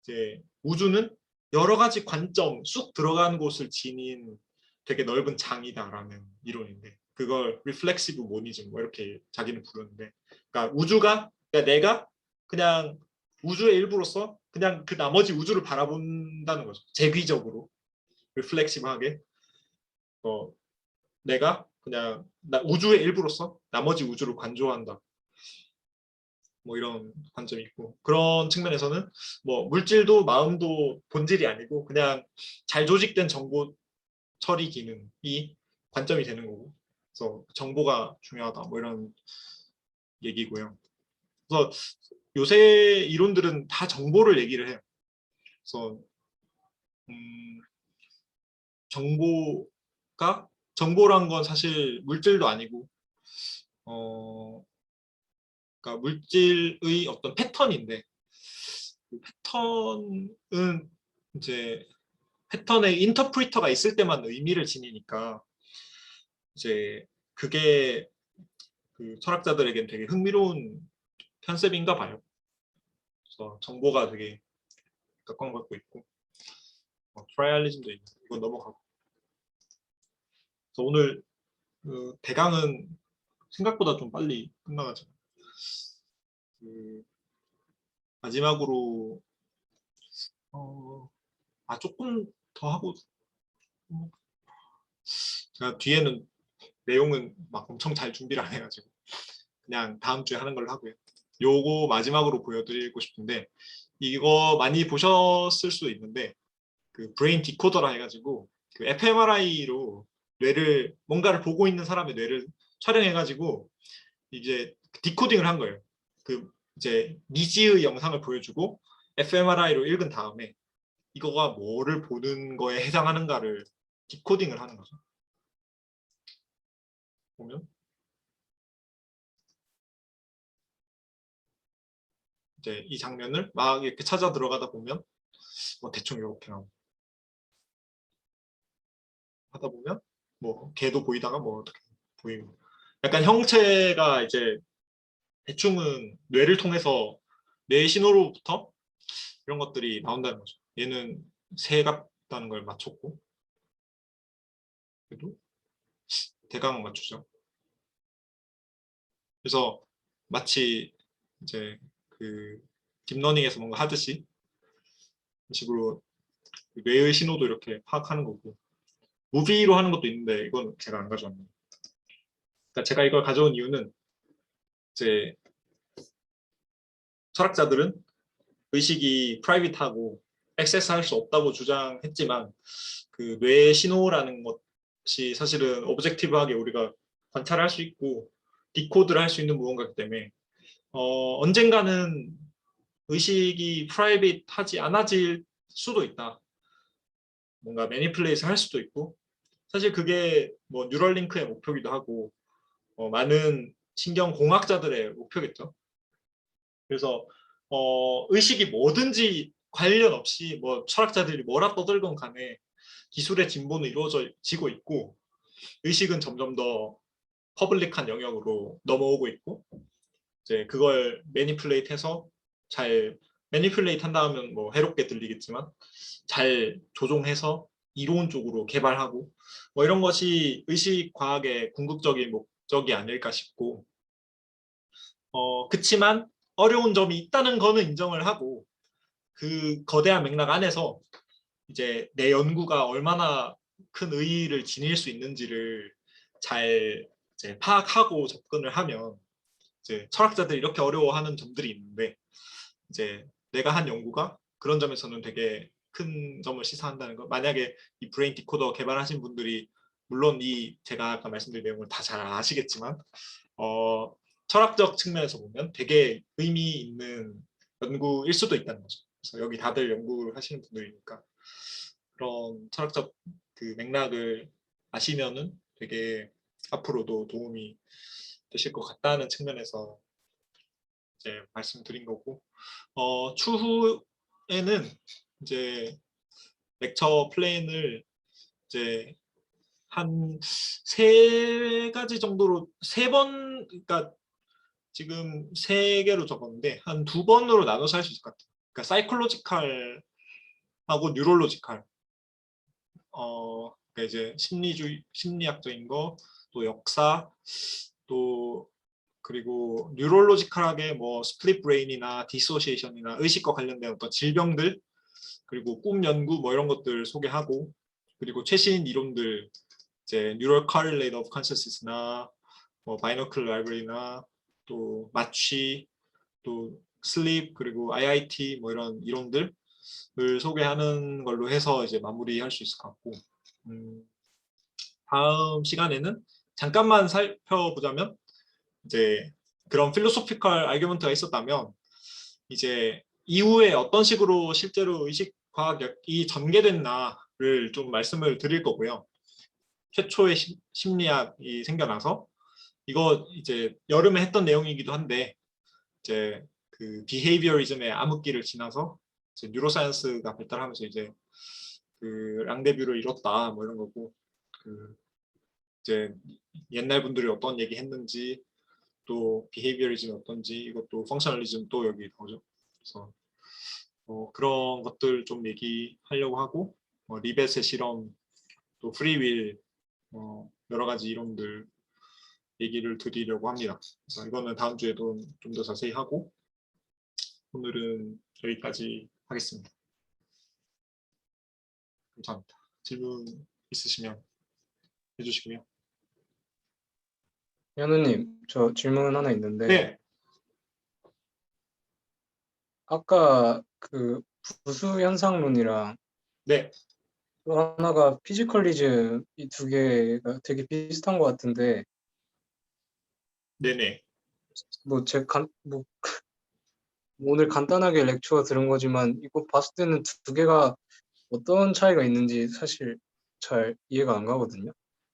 이제 우주는 여러 가지 관점 쑥 들어간 곳을 지닌 되게 넓은 장이다라는 이론인데 그걸 리플렉시브 모니즘 뭐 이렇게 자기는 부르는데 그러니까 우주가 그러니까 내가 그냥 우주의 일부로서 그냥 그 나머지 우주를 바라본다는 거죠. 재귀적으로 리플렉시브하게 내가 그냥 우주의 일부로서 나머지 우주를 관조한다. 뭐 이런 관점이 있고 그런 측면에서는 뭐 물질도 마음도 본질이 아니고 그냥 잘 조직된 정보 처리 기능이 관점이 되는 거고 그래서 정보가 중요하다 뭐 이런 얘기고요. 그래서 요새 이론들은 다 정보를 얘기를 해요. 그래서 정보란 건 사실 물질도 아니고 그러니까 물질의 어떤 패턴인데 그 패턴은 이제 패턴에 인터프리터가 있을 때만 의미를 지니니까 이제 그게 그 철학자들에겐 되게 흥미로운 컨셉인가 봐요. 그래서 정보가 되게 각광받고 있고 트라이얼리즘도 있고 이건 넘어가고. 그래서 오늘 그 대강은 생각보다 좀 빨리 끝나가지고 그 마지막으로 조금 더 하고 제가 뒤에는 내용은 막 엄청 잘 준비를 안 해가지고 그냥 다음 주에 하는 걸로 하고요. 요거 마지막으로 보여드리고 싶은데 이거 많이 보셨을 수도 있는데 그 브레인 디코더라 해가지고 그 fMRI로 뇌를 뭔가를 보고 있는 사람의 뇌를 촬영해가지고 이제 디코딩을 한 거예요. 그 이제 미지의 영상을 보여주고 fMRI로 읽은 다음에 이거가 뭐를 보는 거에 해당하는가를 디코딩을 하는 거죠. 보면 이제 이 장면을 막 이렇게 찾아 들어가다 보면 뭐 대충 이렇게 나오고 하다 보면 뭐 개도 보이다가 뭐 어떻게 보이고 약간 형체가 이제 대충은 뇌를 통해서 뇌 신호로부터 이런 것들이 나온다는 거죠. 얘는 새 같다는 걸 맞췄고 그래도 대강 맞추죠. 그래서 마치 이제 그 딥러닝에서 뭔가 하듯이 이런 식으로 뇌의 신호도 이렇게 파악하는 거고 무비로 하는 것도 있는데 이건 제가 안 가져왔네요. 그러니까 제가 이걸 가져온 이유는 이제 철학자들은 의식이 프라이빗하고 액세스할 수 없다고 주장했지만 그 뇌 신호라는 것이 사실은 오브젝티브하게 우리가 관찰할 수 있고 디코드를 할 수 있는 무언가이기 때문에 언젠가는 의식이 프라이빗하지 않아질 수도 있다. 뭔가 매니플레이트 할 수도 있고 사실 그게 뭐 뉴럴링크의 목표기도 하고 많은 신경공학자들의 목표겠죠. 그래서 의식이 뭐든지 관련 없이 뭐 철학자들이 뭐라 떠들건 간에 기술의 진보는 이루어지고 있고 의식은 점점 더 퍼블릭한 영역으로 넘어오고 있고 이제 그걸 매니플레이트해서 잘 매니플레이트 한다 하면 뭐 해롭게 들리겠지만 잘 조종해서 이론적으로 개발하고 뭐 이런 것이 의식 과학의 궁극적인 목적이 아닐까 싶고 그치만 어려운 점이 있다는 거는 인정을 하고 그 거대한 맥락 안에서 이제 내 연구가 얼마나 큰 의의를 지닐 수 있는지를 잘 이제 파악하고 접근을 하면 이제 철학자들이 이렇게 어려워하는 점들이 있는데 이제 내가 한 연구가 그런 점에서는 되게 큰 점을 시사한다는 거. 만약에 이 브레인 디코더 개발하신 분들이 물론 이 제가 아까 말씀드린 내용을 다 잘 아시겠지만 철학적 측면에서 보면 되게 의미 있는 연구일 수도 있다는 거죠. 그래서 여기 다들 연구를 하시는 분들이니까 그런 철학적 그 맥락을 아시면은 되게 앞으로도 도움이 되실 것 같다는 측면에서 이제 말씀드린 거고 추후에는 이제 렉처 플랜을 이제 한 세 가지 정도로 세 번 그러니까 지금 세 개로 적었는데 한 두 번으로 나눠서 할 수 있을 것 같아요. 그러니까 사이콜로지컬하고 뉴럴로지컬 그러니까 이제 심리학적인 거 또 역사 또 그리고 뉴럴로지컬하게 뭐 스플릿 브레인이나 디소시에이션이나 의식과 관련된 어떤 질병들 그리고 꿈 연구 뭐 이런 것들 소개하고 그리고 최신 이론들 이제 뉴럴 correlate of consciousness나 뭐 바이너클 라이브러리나 또 마취 또 슬립 그리고 IIT 뭐 이런 이론들을 소개하는 걸로 해서 이제 마무리할 수 있을 것 같고 다음 시간에는 잠깐만 살펴보자면 이제 그런 필로소피컬 아규먼트가 있었다면 이제 이후에 어떤 식으로 실제로 의식과학이 전개됐나를 좀 말씀을 드릴 거고요. 최초의 심리학이 생겨나서 이거 이제 여름에 했던 내용이기도 한데 이제 그 비헤이비어리즘의 암흑기를 지나서 이제 뉴로사이언스가 발달하면서 이제 그 랑데뷰를 이뤘다 뭐 이런 거고 그 이제 옛날 분들이 어떤 얘기 했는지 또 비헤이비어리즘 어떤지 이것도 펑셔널리즘 또 여기 나오죠. 그래서 그런 것들 좀 얘기하려고 하고 리벳의 실험 또 프리윌 여러 가지 이론들 얘기를 드리려고 합니다. 그래서 이거는 다음 주에도 좀 더 자세히 하고 오늘은 여기까지 하겠습니다. 감사합니다. 질문 있으시면 해주시고요. 현우님, 저 질문 하나 있는데 네. 아까 그 부수 현상론이랑 네, 또 하나가 피지컬리즘 이 두 개가 되게 비슷한 것 같은데 네네. 뭐 오늘 간단하게 렉처 들은 거지만 이거 봤을 때는 두 개가 어떤 차이가 있는지 사실 잘 이해가 안 가거든요.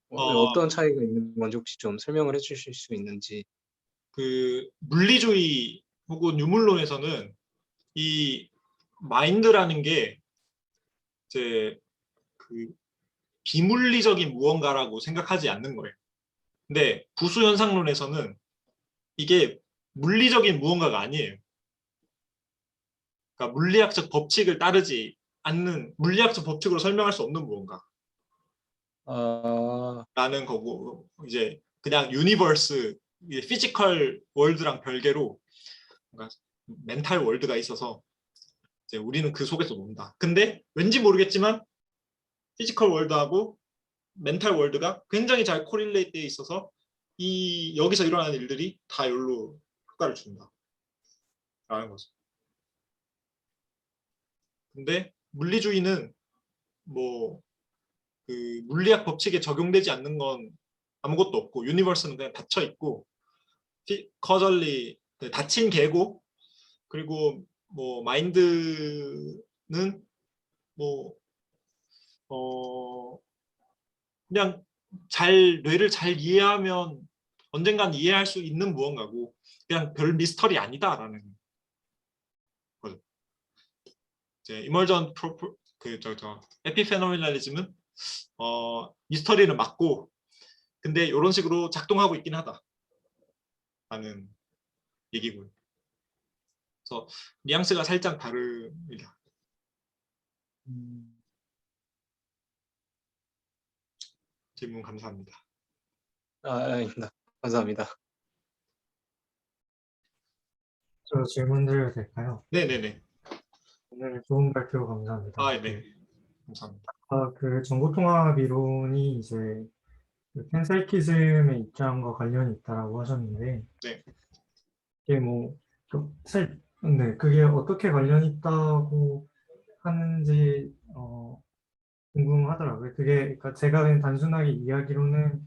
어, 어떤 차이가 있는 건지 혹시 좀 설명을 해주실 수 있는지. 그 물리주의 혹은 유물론에서는 이 마인드라는 게 이제 그 비물리적인 무언가라고 생각하지 않는 거예요. 근데 부수 현상론에서는 이게 물리적인 무언가가 아니에요. 그러니까 물리학적 법칙을 따르지 않는 물리학적 법칙으로 설명할 수 없는 무언가라는 아, 거고 이제 그냥 유니버스 피지컬 월드랑 별개로 뭔가 멘탈 월드가 있어서 이제 우리는 그 속에서 논다. 근데 왠지 모르겠지만 피지컬 월드하고 멘탈 월드가 굉장히 잘 코릴레이트 돼 있어서 이 여기서 일어나는 일들이 다 여기로 효과를 준다라는 거죠. 근데 물리주의는 뭐 그 물리학 법칙에 적용되지 않는 건 아무것도 없고 유니버스는 그냥 닫혀 있고 커절리 닫힌 개고 그리고 뭐 마인드는 뭐 그냥 잘 뇌를 잘 이해하면 언젠간 이해할 수 있는 무언가고 그냥 별 미스터리 아니다라는 거죠. 이제 이멀전 프로 그저 에피페노밀리즘은 미스터리를 막고 근데 이런 식으로 작동하고 있긴 하다라는 얘기고요. 그래서 뉘앙스가 살짝 다릅니다. 음, 질문 감사합니다. 아닙니다. 감사합니다. 저 질문 드려도 될까요? 네네네. 오늘 좋은 발표 감사합니다. 아, 네. 감사합니다. 그 정보통합 이론이 이제 그 팬사이키즘의 입장과 관련이 있다라고 하셨는데, 네. 이게 뭐, 네, 그게 어떻게 관련이 있다고 하는지, 궁금하더라고요. 그게, 그러니까 제가 그냥 단순하게 이야기로는,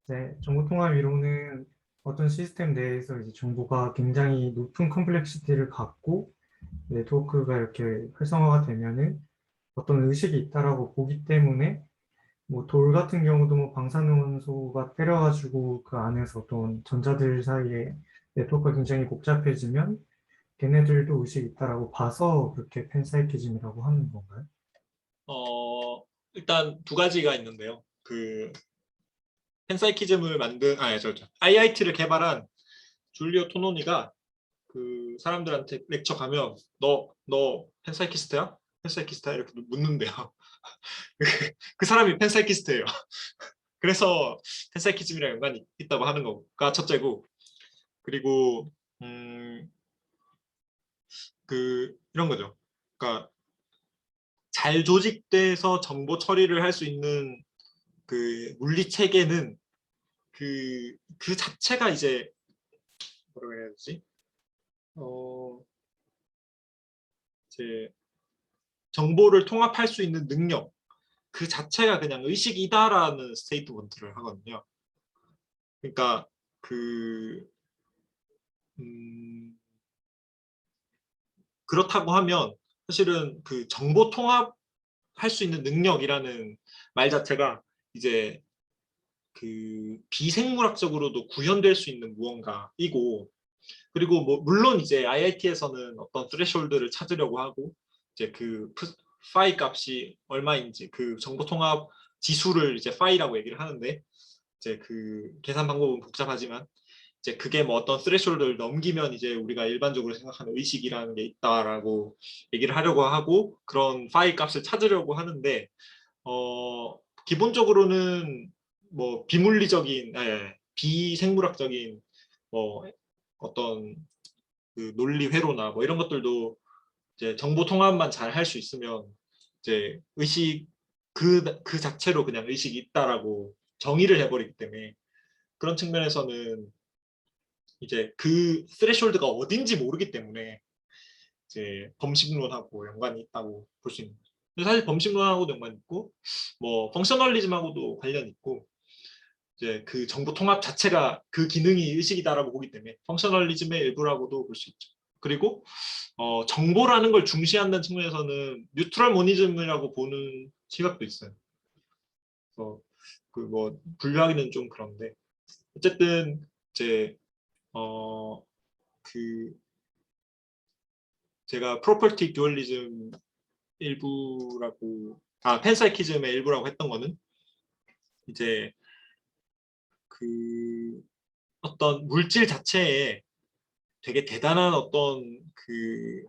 이제 정보통합 이론은 어떤 시스템 내에서 이제 정보가 굉장히 높은 컴플렉시티를 갖고, 네트워크가 이렇게 활성화가 되면은 어떤 의식이 있다라고 보기 때문에 뭐 돌 같은 경우도 뭐 방사능원소가 때려가지고 그 안에서 어떤 전자들 사이에 네트워크가 굉장히 복잡해지면 걔네들도 의식이 있다라고 봐서 그렇게 팬사이키즘이라고 하는 건가요? 일단 두 가지가 있는데요. 그 팬사이키즘을 만든 IIT를 개발한 줄리오 토노니가 그 사람들한테 렉처 가면 너 팬사이키스트야? 팬사이키스트야? 이렇게 묻는데요. 그 사람이 팬사이키스트예요. 그래서 팬사이키즘이랑 연관이 있다고 하는 거가 첫째고 그리고 이런 거죠. 그러니까 잘 조직돼서 정보 처리를 할 수 있는 그 물리 체계는 그 자체가 이제 뭐라고 해야 되지? 어, 이제 정보를 통합할 수 있는 능력 그 자체가 그냥 의식이다라는 스테이트먼트를 하거든요. 그러니까 그 음, 그렇다고 하면 사실은 그 정보 통합할 수 있는 능력이라는 말 자체가 이제 그 비생물학적으로도 구현될 수 있는 무언가이고 그리고 뭐 물론 이제 IIT에서는 어떤 스레숄드를 찾으려고 하고 이제 그 파이 값이 얼마인지 그 정보 통합 지수를 이제 파이라고 얘기를 하는데 이제 그 계산 방법은 복잡하지만 이제 그게 뭐 어떤 스레숄드를 넘기면 이제 우리가 일반적으로 생각하는 의식이라는 게 있다라고 얘기를 하려고 하고 그런 파이 값을 찾으려고 하는데 기본적으로는 뭐 비물리적인 비생물학적인 뭐 어떤 그 논리 회로나 뭐 이런 것들도 이제 정보 통합만 잘 할 수 있으면 이제 의식 그 자체로 그냥 의식이 있다라고 정의를 해버리기 때문에 그런 측면에서는 이제 그 스레숄드가 어딘지 모르기 때문에 이제 범식론하고 연관이 있다고 볼 수 있는 거죠. 근데 사실 범식론하고도 연관이 있고 뭐 펑셔널리즘하고도 관련이 있고 이제 그 정보 통합 자체가 그 기능이 의식이다라고 보기 때문에 펑셔널리즘의 일부라고도 볼 수 있죠. 그리고 정보라는 걸 중시한다는 측면에서는 뉴트럴 모니즘이라고 보는 시각도 있어요. 그래서 그 뭐 분류하기는 좀 그런데 어쨌든 이제 그 제가 프로퍼티 듀얼리즘 일부라고 팬사이키즘의 일부라고 했던 거는 이제 그 어떤 물질 자체에 되게 대단한 어떤 그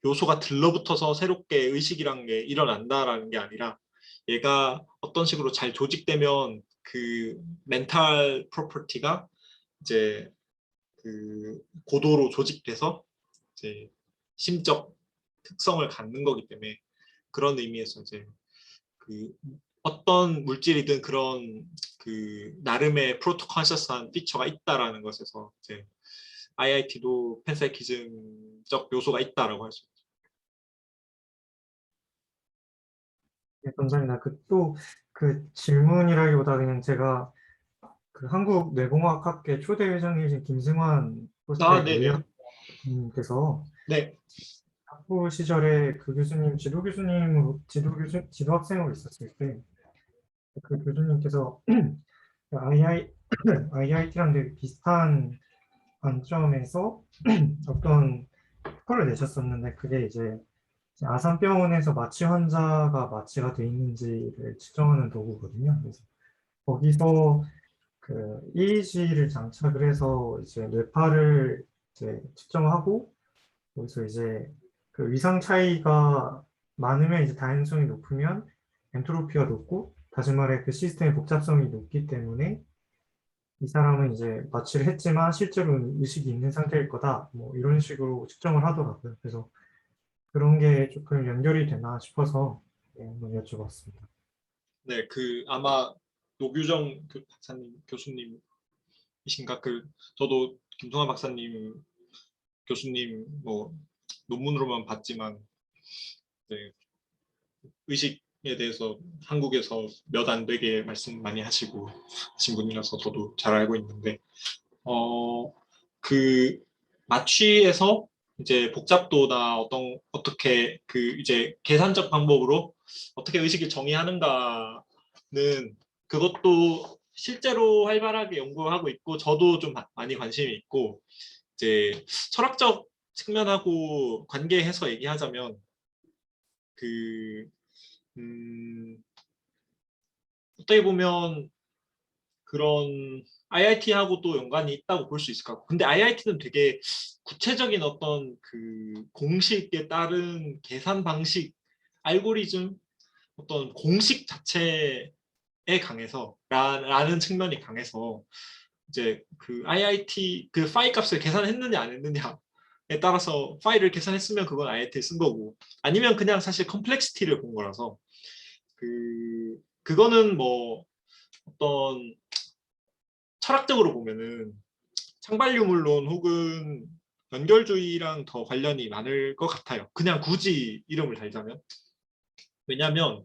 요소가 들러붙어서 새롭게 의식이란 게 일어난다라는 게 아니라 얘가 어떤 식으로 잘 조직되면 그 멘탈 프로퍼티가 이제 그 고도로 조직돼서 이제 심적 특성을 갖는 거기 때문에 그런 의미에서 이제 그 어떤 물질이든 그런 그 나름의 프로토 컨셔스한 피처가 있다라는 것에서 이제 IIT도 팬사이키즘적 요소가 있다라고 할 수 있죠. 네, 감사합니다. 그 질문이라기보다 그냥 제가 그 한국뇌공학학회 초대 회장이신 김승환 아, 포스텍 네네. 의학님께서 네. 학부 시절에 그 교수님 지도 지도 학생으로 있었을 때 그 교수님께서 IIT랑 되게 비슷한 관점에서 어떤 표를 내셨었는데 그게 이제 아산병원에서 마취 환자가 마취가 돼 있는지를 측정하는 도구거든요. 그래서 거기서 그 EEG를 장착을 해서 이제 뇌파를 이제 측정하고 거기서 이제 그 위상 차이가 많으면 이제 다양성이 높으면 엔트로피가 높고 다시 말해 그 시스템의 복잡성이 높기 때문에 이 사람은 이제 마취를 했지만 실제로 의식이 있는 상태일 거다. 뭐 이런 식으로 측정을 하더라고요. 그래서 그런 게 조금 연결이 되나 싶어서 한번 여쭤봤습니다. 네, 그 아마 노규정 박사님 교수님이신가? 그 저도 김동환 박사님 교수님 뭐 논문으로만 봤지만 네, 의식에 대해서 한국에서 몇 안 되게 말씀 많이 하신 분이라서 저도 잘 알고 있는데 그 마취에서 이제 복잡도나 어떻게 그 이제 계산적 방법으로 어떻게 의식을 정의하는가는 그것도 실제로 활발하게 연구하고 있고 저도 좀 많이 관심이 있고 이제 철학적 측면하고 관계해서 얘기하자면 그 어떻게 보면 그런 IIT하고도 연관이 있다고 볼 수 있을 것 같고 근데 IIT는 되게 구체적인 어떤 그 공식에 따른 계산 방식, 알고리즘, 어떤 공식 자체에 강해서 라는 측면이 강해서 이제 그 IIT 그 파이 값을 계산했느냐 안 했느냐에 따라서 파이를 계산했으면 그건 IIT에 쓴 거고 아니면 그냥 사실 컴플렉시티를 본 거라서 그거는 뭐 어떤 철학적으로 보면은 창발유물론 혹은 연결주의랑 더 관련이 많을 것 같아요. 그냥 굳이 이름을 달자면. 왜냐하면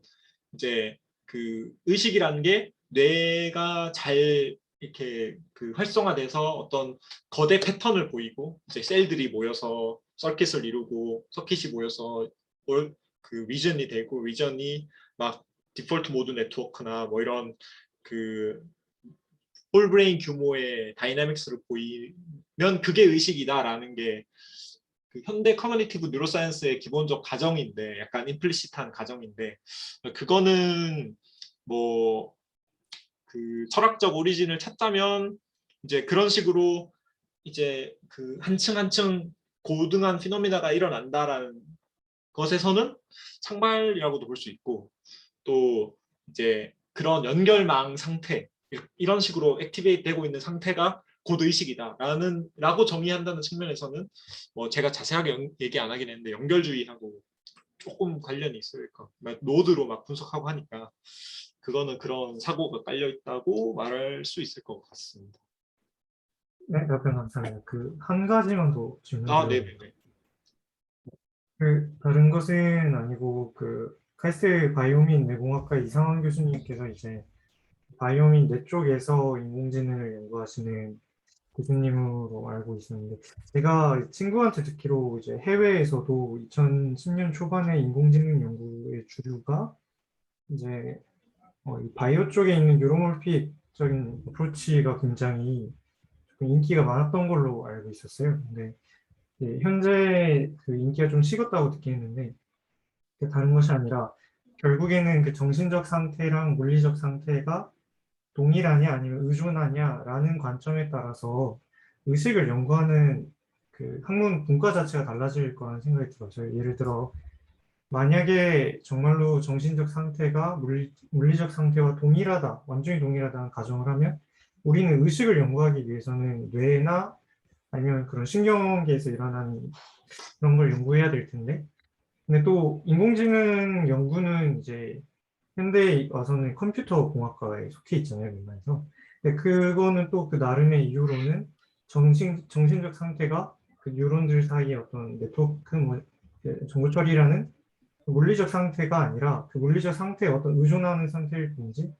이제 그 의식이라는 게 뇌가 잘 이렇게 그 활성화돼서 어떤 거대 패턴을 보이고 이제 셀들이 모여서 서킷을 이루고 서킷이 모여서 그 위전이 되고 위전이 막 디폴트 모드 네트워크나 뭐 이런 그 홀브레인 규모의 다이나믹스를 보이면 그게 의식이다라는 게 그 현대 커뮤니티브 뉴로사이언스의 기본적 가정인데 약간 임플리시트한 가정인데 그거는 뭐 그 철학적 오리진을 찾자면 이제 그런 식으로 이제 그 한층 한층 고등한 피노미나가 일어난다라는 것에서는 창발이라고도 볼 수 있고 또 이제 그런 연결망 상태 이런 식으로 액티베이트 되고 있는 상태가 곧 의식이다라고 정의한다는 측면에서는 뭐 제가 자세하게 얘기 안 하긴 했는데 연결주의하고 조금 관련이 있을까 노드로 막 분석하고 하니까 그거는 그런 사고가 깔려 있다고 말할 수 있을 것 같습니다. 네, 답변 감사합니다. 그 한 가지만 더 아, 질문드려도 될까요? 네네네. 다른 것은 아니고 그 칼스 바이오민 내공학과 이상원 교수님께서 이제 바이오민 뇌 쪽에서 인공지능을 연구하시는 교수님으로 알고 있었는데 제가 친구한테 듣기로 이제 해외에서도 2010년 초반에 인공지능 연구의 주류가 이제 이 바이오 쪽에 있는 뉴로몰픽적인 어프로치가 굉장히 조금 인기가 많았던 걸로 알고 있었어요. 근데 현재 그 인기가 좀 식었다고 듣기했는데 그게 다른 것이 아니라 결국에는 그 정신적 상태랑 물리적 상태가 동일하냐 아니면 의존하냐라는 관점에 따라서 의식을 연구하는 그 학문 분과 자체가 달라질 거라는 생각이 들어요. 예를 들어 만약에 정말로 정신적 상태가 물리적 상태와 동일하다, 완전히 동일하다는 가정을 하면 우리는 의식을 연구하기 위해서는 뇌나 아니면 그런 신경계에서 일어나는 그런 걸 연구해야 될 텐데 근데 또 인공지능 연구는 이제 현대에 와서는 컴퓨터 공학과에 속해 있잖아요, 민마에서. 근데 그거는 또 그 나름의 이유로는 정신적 상태가 그 뉴런들 사이의 어떤 네트워크, 그 정보 처리라는 그 물리적 상태가 아니라 그 물리적 상태에 어떤 의존하는 상태일 뿐이지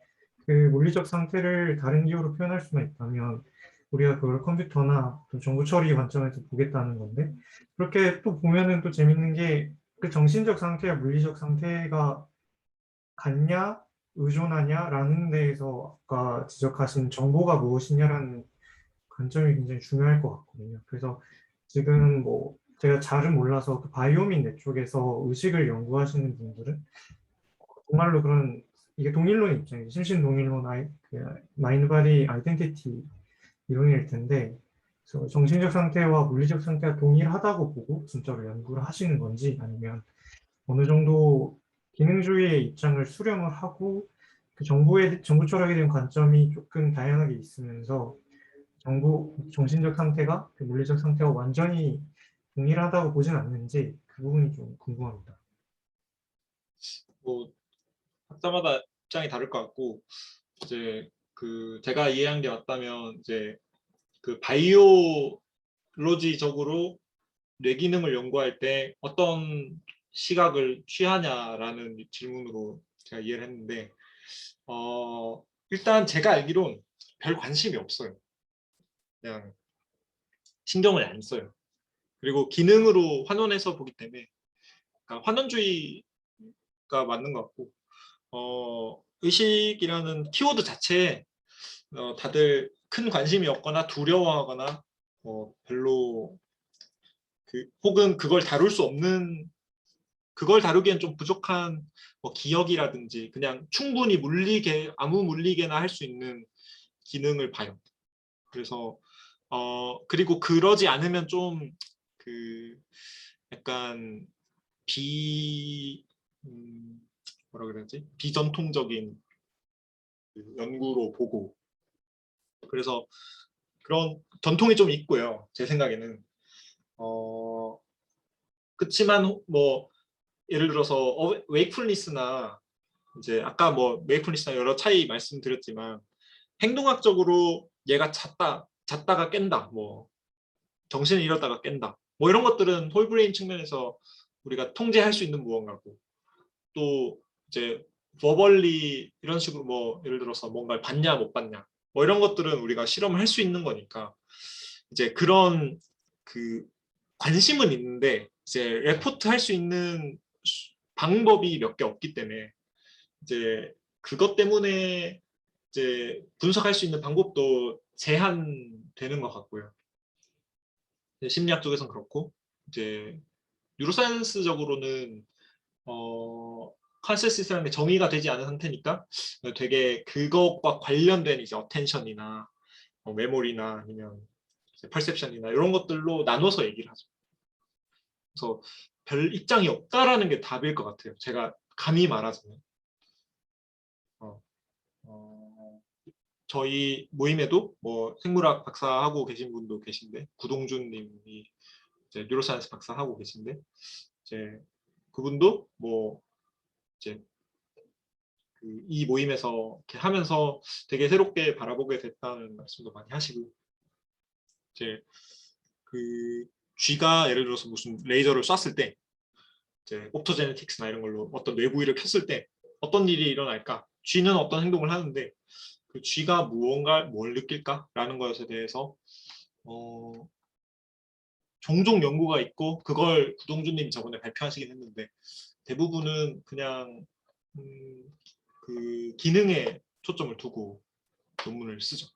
그 물리적 상태를 다른 기호로 표현할 수만 있다면 우리가 그걸 컴퓨터나 또 정보 처리 관점에서 보겠다는 건데 그렇게 또 보면은 또 재밌는 게 그 정신적 상태와 물리적 상태가 같냐, 의존하냐라는 데에서 아까 지적하신 정보가 무엇이냐라는 관점이 굉장히 중요할 것 같거든요. 그래서 지금 뭐 제가 잘은 몰라서 그 바이오민 내 쪽에서 의식을 연구하시는 분들은 정말로 그런 이게 동일론의 입장이죠. 심신 동일론 그 마인드 바디 아이덴티티 이론일 텐데 그래서 정신적 상태와 물리적 상태가 동일하다고 보고 진짜로 연구를 하시는 건지 아니면 어느 정도 기능주의의 입장을 수렴을 하고 그 정보 철학에 대한 관점이 조금 다양하게 있으면서 정신적 상태가 그 물리적 상태와 완전히 동일하다고 보진 않는지 그 부분이 좀 궁금합니다. 뭐 학자마다 입장이 다를 것 같고 이제 그 제가 이해한 게 맞다면 이제 그 바이오로지적으로 뇌 기능을 연구할 때 어떤 시각을 취하냐라는 질문으로 제가 이해를 했는데 일단 제가 알기론 별 관심이 없어요. 그냥 신경을 안 써요. 그리고 기능으로 환원해서 보기 때문에 그러니까 환원주의가 맞는 것 같고 의식이라는 키워드 자체에 다들 큰 관심이 없거나 두려워하거나 별로 혹은 그걸 다룰 수 없는 그걸 다루기엔 좀 부족한 기억이라든지 그냥 충분히 아무 물리계나 할 수 있는 기능을 봐요. 그래서 그리고 그러지 않으면 좀 그 약간 비 뭐라 그러지? 비전통적인 그 연구로 보고 그래서 그런 전통이 좀 있고요. 제 생각에는 그렇지만 뭐 예를 들어서 웨이크풀니스나 이제 아까 뭐 웨이크풀니스나 여러 차이 말씀드렸지만 행동학적으로 얘가 잤다가 깬다 뭐 정신을 잃었다가 깬다 뭐 이런 것들은 홀브레인 측면에서 우리가 통제할 수 있는 무언가고 또 이제 버벌리 이런 식으로 뭐 예를 들어서 뭔가를 봤냐 못 봤냐 뭐 이런 것들은 우리가 실험을 할 수 있는 거니까 이제 그런 그 관심은 있는데 이제 레포트 할 수 있는 방법이 몇 개 없기 때문에 이제 그것 때문에 이제 분석할 수 있는 방법도 제한되는 것 같고요. 심리학 쪽에선 그렇고 이제 뉴로사이언스적으로는 컨센서스라는 게 정의가 되지 않은 상태니까 되게 그것과 관련된 이제 어텐션이나 메모리나 아니면 퍼셉션이나 이런 것들로 나눠서 얘기를 하죠. 그래서 별 입장이 없다라는 게 답일 것 같아요. 제가 감히 말하자면. 어, 어, 저희 모임에도 뭐 생물학 박사하고 계신 분도 계신데 구동준 님이 이제 뉴로사이언스 박사하고 계신데 이제 그분도 뭐 이제 이 모임에서 이렇게 하면서 되게 새롭게 바라보게 됐다는 말씀도 많이 하시고 이제 그 쥐가 예를 들어서 무슨 레이저를 쐈을 때 이제 옵토제네틱스나 이런 걸로 어떤 뇌 부위를 켰을 때 어떤 일이 일어날까? 쥐는 어떤 행동을 하는데 그 쥐가 뭘 느낄까라는 것에 대해서 종종 연구가 있고 그걸 구동준님이 저번에 발표하시긴 했는데 대부분은 그냥 그 기능에 초점을 두고 논문을 쓰죠.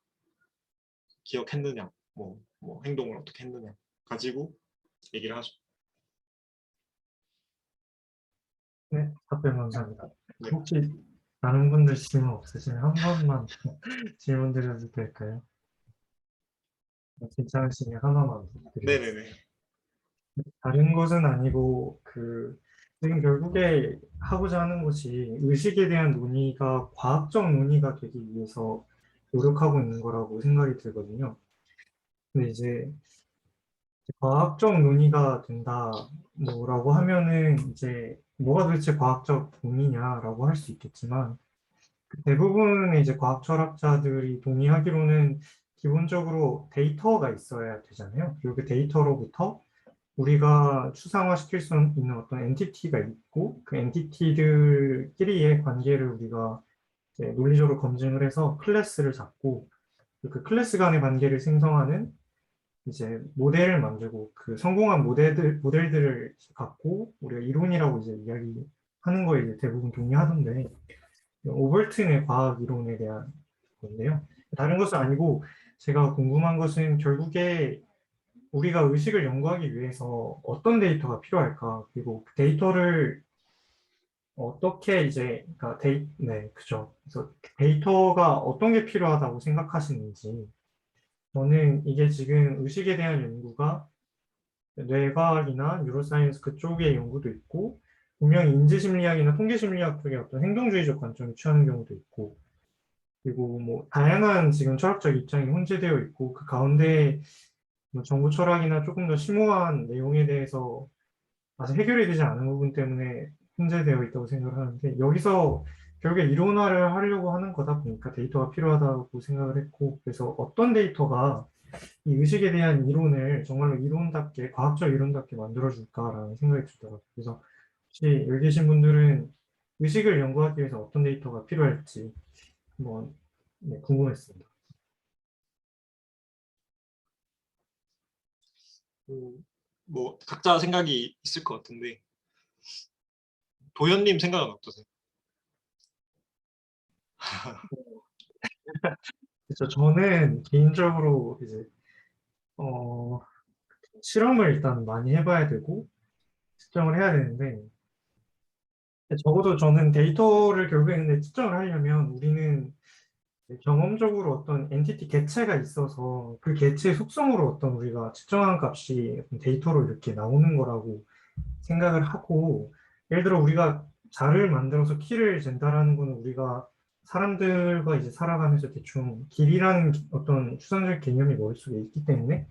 기억했느냐, 뭐 행동을 어떻게 했느냐 가지고 얘기를 하죠. 네, 답변 감사합니다. 네. 혹시 다른 분들 질문 없으시면 한 번만 질문 드려도 될까요? 괜찮으시면 하나만 드리겠습니다. 네네네. 다른 것은 아니고 지금 결국에 하고자 하는 것이 의식에 대한 논의가 과학적 논의가 되기 위해서 노력하고 있는 거라고 생각이 들거든요. 근데 이제 과학적 논의가 된다 뭐라고 하면은 이제 뭐가 도대체 과학적 논의냐라고 할 수 있겠지만 대부분의 이제 과학 철학자들이 동의하기로는 기본적으로 데이터가 있어야 되잖아요. 그리고 그 데이터로부터 우리가 추상화시킬 수 있는 어떤 엔티티가 있고 그 엔티티들끼리의 관계를 우리가 이제 논리적으로 검증을 해서 클래스를 잡고 그 클래스 간의 관계를 생성하는 이제 모델을 만들고 그 성공한 모델들을 갖고 우리가 이론이라고 이제 이야기하는 거에 이제 대부분 동의하던데 오벌튼의 과학 이론에 대한 건데요. 다른 것은 아니고 제가 궁금한 것은 결국에 우리가 의식을 연구하기 위해서 어떤 데이터가 필요할까? 그리고 그 데이터를 어떻게 이제, 그러니까 네, 그죠. 그래서 데이터가 어떤 게 필요하다고 생각하시는지. 저는 이게 지금 의식에 대한 연구가 뇌과학이나 뉴로사이언스 그쪽의 연구도 있고, 분명히 인지심리학이나 통계심리학 쪽의 어떤 행동주의적 관점을 취하는 경우도 있고, 그리고 뭐 다양한 지금 철학적 입장이 혼재되어 있고, 그 가운데 뭐 정보 철학이나 조금 더 심오한 내용에 대해서 아직 해결이 되지 않은 부분 때문에 혼재되어 있다고 생각을 하는데 여기서 결국에 이론화를 하려고 하는 거다 보니까 데이터가 필요하다고 생각을 했고 그래서 어떤 데이터가 이 의식에 대한 이론을 정말로 이론답게 과학적 이론답게 만들어줄까라는 생각이 들더라고요. 그래서 혹시 여기 계신 분들은 의식을 연구하기 위해서 어떤 데이터가 필요할지 한번 궁금했습니다. 뭐 각자 생각이 있을 것 같은데 도현님 생각은 어떠세요? 그래서 저는 개인적으로 이제 어, 실험을 일단 많이 해봐야 되고 측정을 해야 되는데 적어도 저는 데이터를 결국에 근데 측정을 하려면 우리는 경험적으로 어떤 엔티티 개체가 있어서 그 개체의 속성으로 어떤 우리가 측정한 값이 어떤 데이터로 이렇게 나오는 거라고 생각을 하고 예를 들어 우리가 자를 만들어서 키를 잰다라는 거는 우리가 사람들과 이제 살아가면서 대충 길이라는 어떤 추상적 개념이 머릿속에 있기 때문에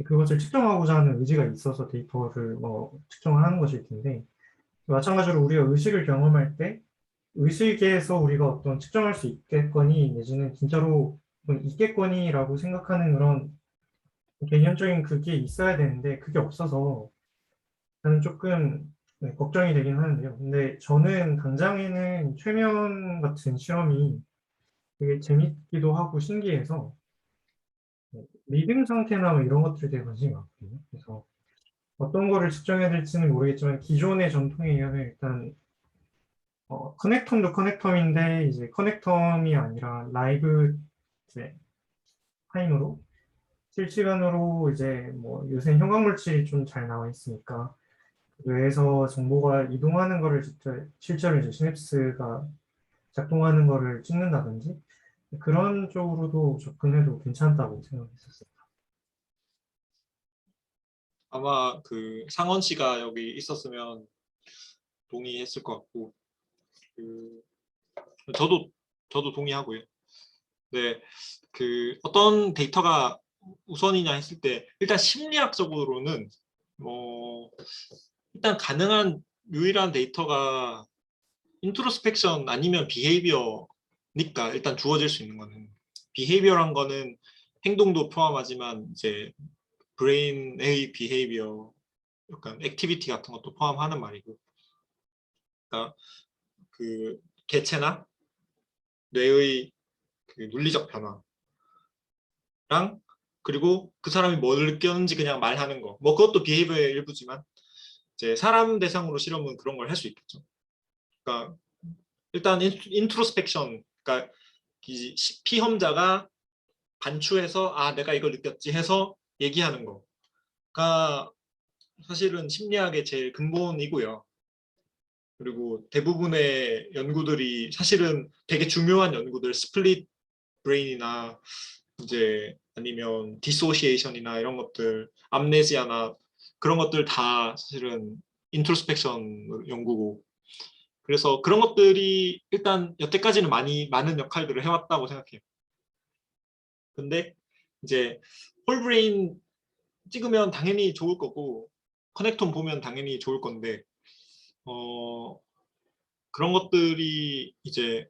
그것을 측정하고자 하는 의지가 있어서 데이터를 측정을 하는 것일 텐데 마찬가지로 우리가 의식을 경험할 때 의식에서 우리가 어떤 측정할 수 있겠거니 내지는 진짜로 있겠거니라고 생각하는 그런 개념적인 그게 있어야 되는데 그게 없어서 저는 조금 걱정이 되긴 하는데요. 근데 저는 당장에는 최면 같은 실험이 되게 재밌기도 하고 신기해서 믿음 상태나 뭐 이런 것들에 대해 관심이 많거든요. 그래서 어떤 거를 측정해야 될지는 모르겠지만 기존의 전통에 의하면 일단 커넥텀도 커넥텀인데 이제 커넥텀이 아니라 라이브 이제 타임으로 실시간으로 이제 뭐 요새 형광 물질이 좀 잘 나와 있으니까 뇌에서 정보가 이동하는 거를 실제로 이제 시냅스가 작동하는 거를 찍는다든지 그런 쪽으로도 접근해도 괜찮다고 생각했었어요. 아마 그 상원 씨가 여기 있었으면 동의했을 것 같고 그 저도 동의하고요. 네, 그 어떤 데이터가 우선이냐 했을 때 일단 심리학적으로는 일단 가능한 유일한 데이터가 인트로스펙션 아니면 비헤이비어니까 일단 주어질 수 있는 거는 비헤이비어란 거는 행동도 포함하지만 이제 브레인의 비헤이비어 약간 액티비티 같은 것도 포함하는 말이고 그러니까 그 개체나 뇌의 그 논리적 변화랑 그리고 그 사람이 뭘 느꼈는지 그냥 말하는 거. 뭐 그것도 비헤이버의 일부지만 이제 사람 대상으로 실험은 그런 걸 할 수 있겠죠. 그러니까 일단 인트로스펙션, 그러니까 이 피험자가 반추해서 아 내가 이걸 느꼈지 해서 얘기하는 거가 사실은 심리학의 제일 근본이고요. 그리고 대부분의 연구들이 사실은 되게 중요한 연구들, 스플릿 브레인이나 이제 아니면 디소시에이션이나 이런 것들, 암네시아나 그런 것들 다 사실은 인트로스펙션 연구고, 그래서 그런 것들이 일단 여태까지는 많은 역할들을 해왔다고 생각해요. 근데 이제 홀브레인 찍으면 당연히 좋을 거고 커넥톤 보면 당연히 좋을 건데 그런 것들이 이제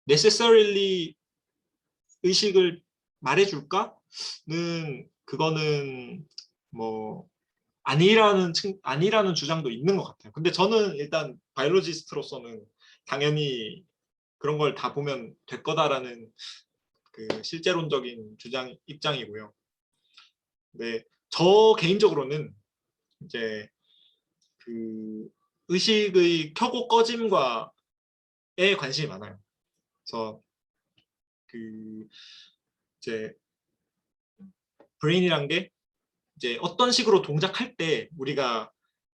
necessarily 의식을 말해줄까는 그거는 뭐 아니라는 주장도 있는 것 같아요. 근데 저는 일단 바이올로지스트로서는 당연히 그런 걸 다 보면 될 거다라는 그 실제론적인 입장이고요. 네, 저 개인적으로는 이제 그 의식의 켜고 꺼짐과에 관심이 많아요. 그래서 그 이제 브레인이란 게 이제 어떤 식으로 동작할 때 우리가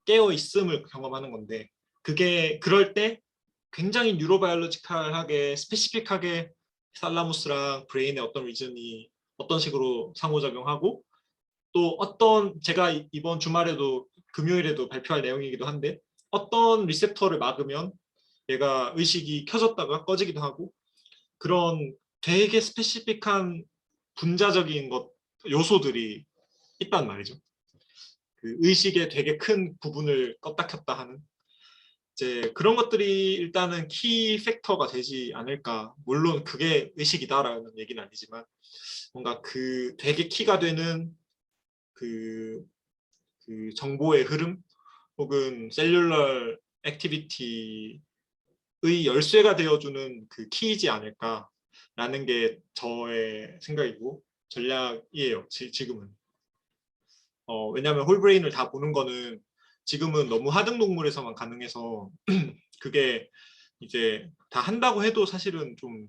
깨어 있음을 경험하는 건데, 그게 그럴 때 굉장히 뉴로바이올로지컬하게 스페시픽하게 살라무스랑 브레인의 어떤 리전이 어떤 식으로 상호작용하고, 또 어떤 제가 이번 주말에도 금요일에도 발표할 내용이기도 한데 어떤 리셉터를 막으면 얘가 의식이 켜졌다가 꺼지기도 하고, 그런 되게 스페시픽한 분자적인 요소들이 있단 말이죠. 그 의식의 되게 큰 부분을 껐다 켰다 하는 이제 그런 것들이 일단은 키 팩터가 되지 않을까. 물론 그게 의식이다라는 얘기는 아니지만 뭔가 그 되게 키가 되는 그 정보의 흐름 혹은 셀룰러 액티비티의 열쇠가 되어주는 그 키이지 않을까라는 게 저의 생각이고 전략이에요. 지금은. 왜냐하면 홀브레인을 다 보는 거는 지금은 너무 하등동물에서만 가능해서 그게 이제 다 한다고 해도 사실은 좀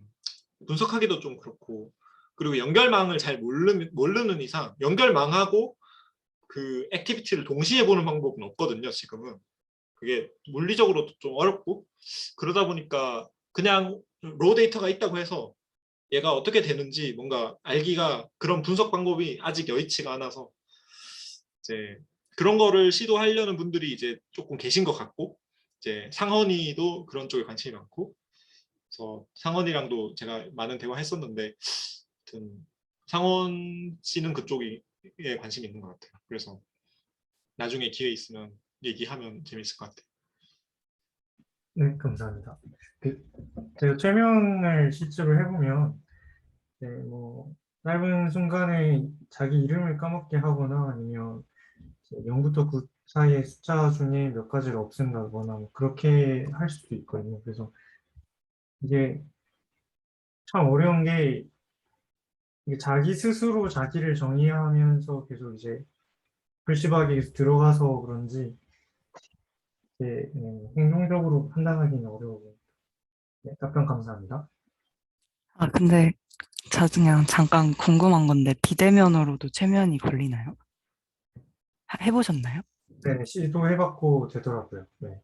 분석하기도 좀 그렇고, 그리고 연결망을 잘 모르는 이상 연결망하고 그 액티비티를 동시에 보는 방법은 없거든요. 지금은 그게 물리적으로도 좀 어렵고, 그러다 보니까 그냥 로 데이터가 있다고 해서 얘가 어떻게 되는지 뭔가 알기가, 그런 분석 방법이 아직 여의치가 않아서 이제 그런 거를 시도하려는 분들이 이제 조금 계신 것 같고, 이제 상헌이도 그런 쪽에 관심이 많고, 그래서 상헌이랑도 제가 많은 대화했었는데 하여튼 상헌 씨는 그쪽에 관심이 있는 것 같아요. 그래서 나중에 기회 있으면 얘기하면 재밌을 것 같아요. 네, 감사합니다. 제가 최면을 실습을 해보면, 네, 뭐, 짧은 순간에 자기 이름을 까먹게 하거나 아니면 0부터 9 사이의 숫자 중에 몇 가지를 없앤다거나 뭐 그렇게 할 수도 있거든요. 그래서 이게 참 어려운 게, 이게 자기 스스로 자기를 정의하면서 계속 이제 불시박에 계속 들어가서 그런지 이게 행동적으로 판단하기는 어려워요. 네, 답변 감사합니다. 아, 근데 저 그냥 잠깐 궁금한 건데 비대면으로도 최면이 걸리나요? 해보셨나요? 네, 시도해봤고 되더라고요. 네.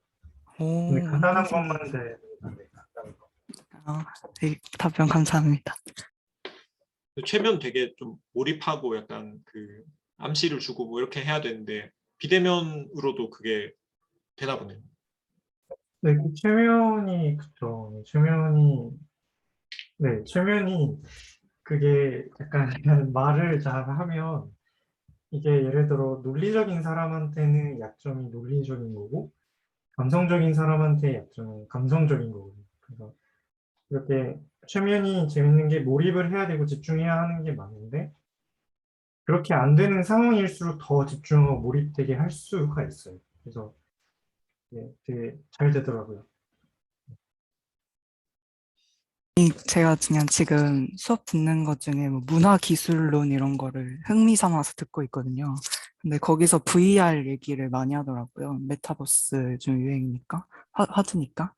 근데 오, 완전 간단한 것만 신기하다. 네, 간단한 거. 아, 네, 답변 감사합니다. 최면 되게 좀 몰입하고 약간 그 암시를 주고 뭐 이렇게 해야 되는데 비대면으로도 그게 되나 보네요. 네, 그 최면이 그쵸. 최면이 그게 약간 말을 잘 하면 이게 예를 들어 논리적인 사람한테는 약점이 논리적인 거고 감성적인 사람한테 약점은 감성적인 거거든요. 그래서 이렇게 최면이 재밌는 게 몰입을 해야 되고 집중해야 하는 게 맞는데 그렇게 안 되는 상황일수록 더 집중하고 몰입되게 할 수가 있어요. 그래서 되게 잘 되더라고요. 제가 그냥 지금 수업 듣는 것 중에 뭐 문화기술론 이런 거를 흥미 삼아서 듣고 있거든요. 근데 거기서 VR 얘기를 많이 하더라고요. 메타버스 요즘 유행이니까, 화두니까.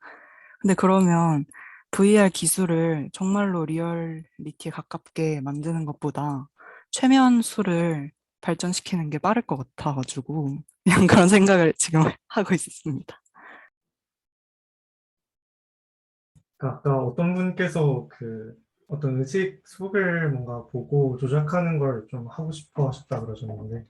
근데 그러면 VR 기술을 정말로 리얼리티에 가깝게 만드는 것보다 최면수를 발전시키는 게 빠를 것 같아가지고 그냥 그런 생각을 지금 하고 있었습니다. 아까 어떤 분께서 그 어떤 의식 속을 뭔가 보고 조작하는 걸 좀 하고 싶어 하셨다 그러셨는데,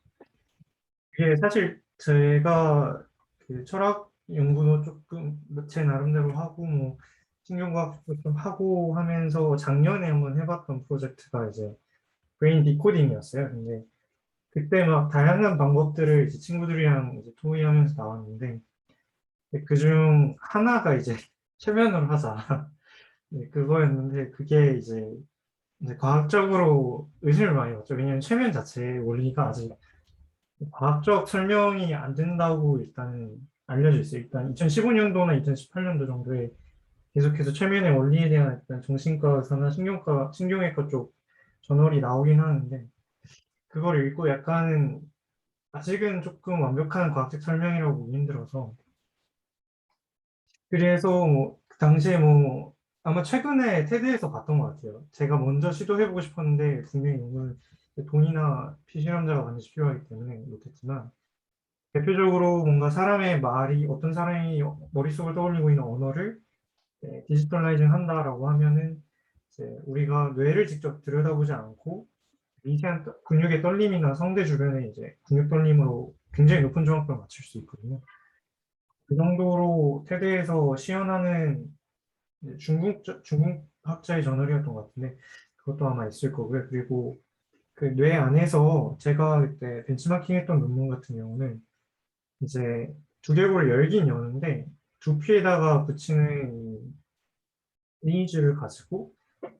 이게 사실 제가 그 철학 연구도 조금 제 나름대로 하고 뭐 신경과학도 좀 하고 하면서 작년에 한번 해봤던 프로젝트가 이제 브레인 디코딩이었어요. 근데 그때 막 다양한 방법들을 이제 친구들이랑 이제 토의하면서 나왔는데, 그중 하나가 이제 최면으로 하자. 네, 그거였는데 그게 이제 과학적으로 의심을 많이 받죠. 왜냐하면 최면 자체의 원리가 아직 과학적 설명이 안 된다고 일단 알려져 있어요. 일단 2015년도나 2018년도 정도에 계속해서 최면의 원리에 대한 일단 정신과 의사나 신경외과 쪽 저널이 나오긴 하는데, 그걸 읽고 약간은 아직은 조금 완벽한 과학적 설명이라고 보기 힘들어서, 그래서 뭐, 그 당시에 뭐, 아마 최근에 테드에서 봤던 것 같아요. 제가 먼저 시도해보고 싶었는데, 분명히 이건 돈이나 피실험자가 반드시 필요하기 때문에 못했지만, 대표적으로 뭔가 사람의 말이, 어떤 사람이 머릿속을 떠올리고 있는 언어를 디지털라이징 한다라고 하면은, 이제 우리가 뇌를 직접 들여다보지 않고, 미세한 근육의 떨림이나 성대 주변에 이제 근육 떨림으로 굉장히 높은 정확도를 맞출 수 있거든요. 그 정도로 테드에서 시연하는 중국 학자의 저널이었던 것 같은데, 그것도 아마 있을 거고요. 그리고 그 뇌 안에서 제가 그때 벤치마킹 했던 논문 같은 경우는 이제 두개골을 열긴 여는데 두피에다가 붙이는 이미지를 가지고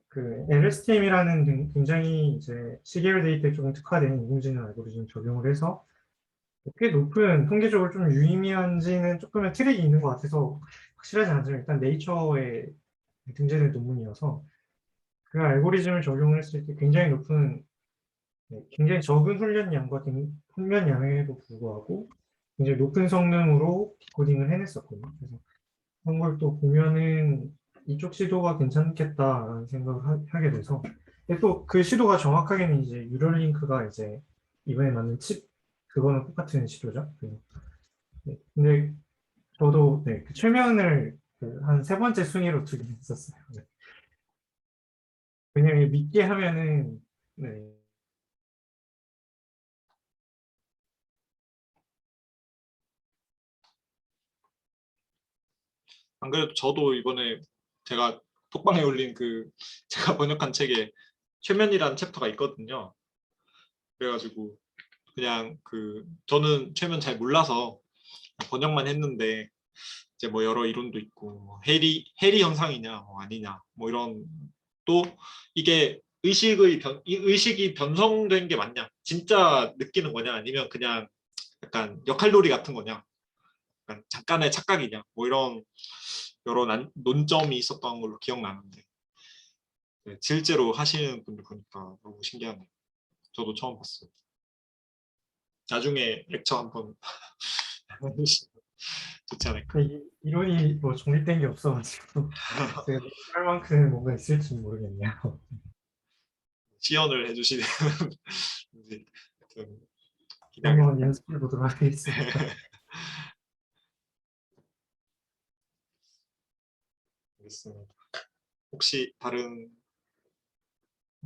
그 LSTM이라는 굉장히 이제 시계열 데이터에 조금 특화된 인공지능 알고리즘 적용을 해서 꽤 높은, 통계적으로 좀 유의미한지는 조금의 트랙이 있는 것 같아서 확실하지 않지만 일단 네이처에 등재된 논문이어서 그 알고리즘을 적용을 했을 때 굉장히 높은, 굉장히 적은 훈련량과 훈련량에도 불구하고 굉장히 높은 성능으로 디코딩을 해냈었거든요. 그래서 그런 걸 또 보면은 이쪽 시도가 괜찮겠다라는 생각을 하게 돼서, 근데 또 그 시도가 정확하게는 이제 뉴럴링크가 이제 이번에 만든 칩, 그거는 똑같은 시도죠. 네. 근데 저도 네, 그 최면을 한 세 번째 순위로 두긴 했었어요. 네. 왜냐면 믿게 하면은 네. 안 그래도 저도 이번에 제가 톡방에 올린 그 제가 번역한 책에 최면이라는 챕터가 있거든요. 그래가지고 그냥 그 저는 최면 잘 몰라서 번역만 했는데 이제 뭐 여러 이론도 있고 뭐 해리 현상이냐 뭐 아니냐 뭐 이런, 또 이게 이 의식이 변성된 게 맞냐, 진짜 느끼는 거냐 아니면 그냥 약간 역할놀이 같은 거냐, 약간 잠깐의 착각이냐, 뭐 이런 여러 논점이 있었던 걸로 기억나는데, 네, 실제로 하시는 분들 보니까 너무 신기하네요. 저도 처음 봤어요. 나중에 렉처 한번 해주시면 좋지 않을까. 이론이 뭐 정립된 게 없어가지고 제가 할 만큼 뭔가 있을지 모르겠네요. 시연을 해주시는 이제 하여튼 기대하겠습니다. 한번 연습해 보도록 하겠습니다. 알겠습니다. 혹시 다른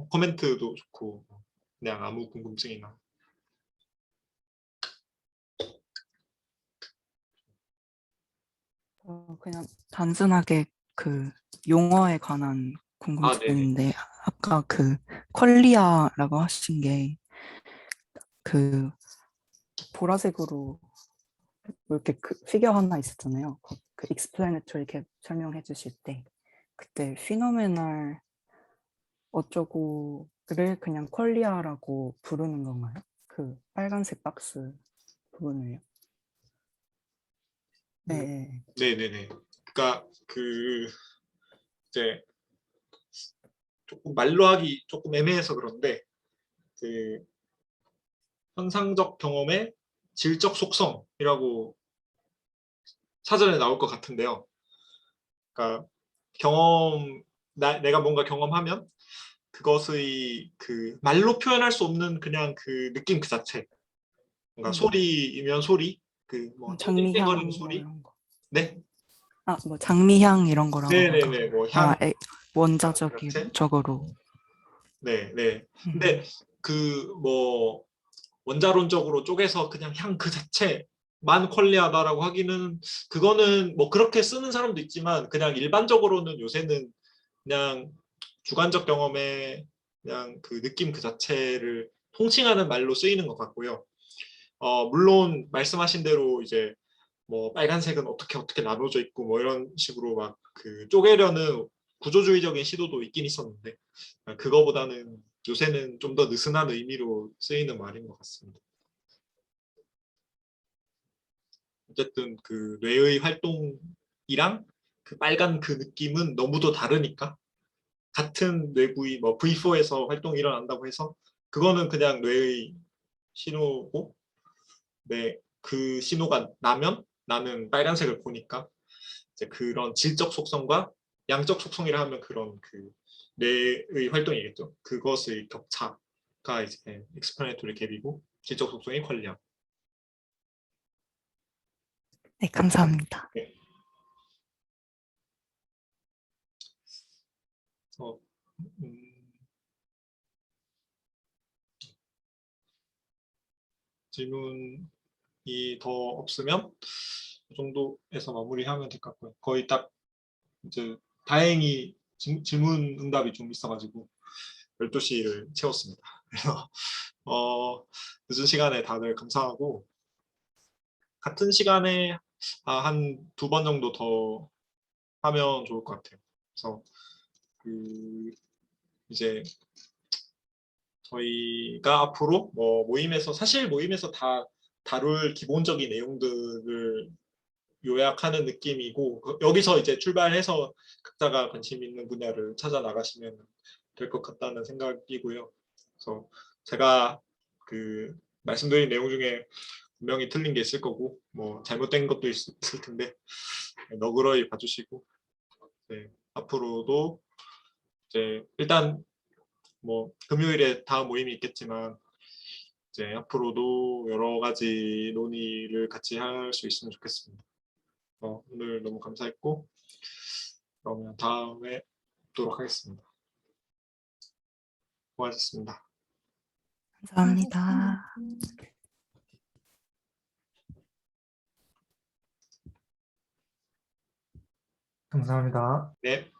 코멘트도 좋고 그냥 아무 궁금증이나. 그냥 단순하게 그 용어에 관한 아, 네네. 궁금증인데 아까 그 퀄리아라고 하신 게 그 보라색으로 뭐 이렇게 그 피겨 하나 있었잖아요. 그 explanatory 이렇게 설명해 주실 때 그때 피노메널 어쩌고를 그냥 퀄리아라고 부르는 건가요? 그 빨간색 박스 부분을요. 네. 네네네. 그러니까 그 이제 조금 말로 하기 조금 애매해서 그런데 그 현상적 경험의 질적 속성이라고 사전에 나올 것 같은데요. 그러니까 내가 뭔가 경험하면 그것의 그 말로 표현할 수 없는 그냥 그 느낌 그 자체. 뭔가 소리이면 소리, 그 뭐 장미향 띵띵거리는 뭐 소리. 이런 거. 네, 아, 뭐 장미향 이런 거라고 아까. 네네네. 뭐 향 자체. 원자적으로. 네, 네. 음. 근데 그 뭐 원자론적으로 쪼개서 그냥 향 그 자체만 퀄리하다라고 하기는 그거는 뭐 그렇게 쓰는 사람도 있지만 그냥 일반적으로는 요새는 그냥 주관적 경험에 그냥 그 느낌 그 자체를 통칭하는 말로 쓰이는 것 같고요. 물론 말씀하신 대로 이제 뭐 빨간색은 어떻게 나눠져 있고 뭐 이런 식으로 막 그 쪼개려는 구조주의적인 시도도 있긴 있었는데 그거보다는 요새는 좀 더 느슨한 의미로 쓰이는 말인 것 같습니다. 어쨌든 그 뇌의 활동이랑 그 빨간 그 느낌은 너무도 다르니까 같은 뇌부위 뭐 V4에서 활동이 일어난다고 해서 그거는 그냥 뇌의 신호고 네, 그 신호가 나면 나는 빨간색을 보니까 이제 그런 질적 속성과 양적 속성이라 하면 그런 그 뇌의 활동이겠죠. 그것의 격차가 이제 explanatory 갭이고 질적 속성이 퀄리함. 네, 감사합니다. 네. 그래서 질문이 더 없으면 이 정도에서 마무리하면 될 것 같고요. 거의 딱 이제 다행히 질문 응답이 좀 있어가지고 12시를 채웠습니다. 그래서 늦은 시간에 다들 감사하고 같은 시간에 한 2번 정도 더 하면 좋을 것 같아요. 그래서 그 이제 저희가 앞으로 뭐 모임에서 사실 모임에서 다 다룰 기본적인 내용들을 요약하는 느낌이고 여기서 이제 출발해서 각자가 관심 있는 분야를 찾아 나가시면 될 것 같다는 생각이고요. 그래서 제가 그 말씀드린 내용 중에 분명히 틀린 게 있을 거고 뭐 잘못된 것도 있을 텐데 너그러이 봐주시고 네, 앞으로도 이제 일단 뭐 금요일에 다음 모임이 있겠지만 이제 앞으로도 여러 가지 논의를 같이 할 수 있으면 좋겠습니다. 오늘 너무 감사했고 그러면 다음에 뵙도록 하겠습니다. 고맙습니다. 감사합니다. 감사합니다. 네.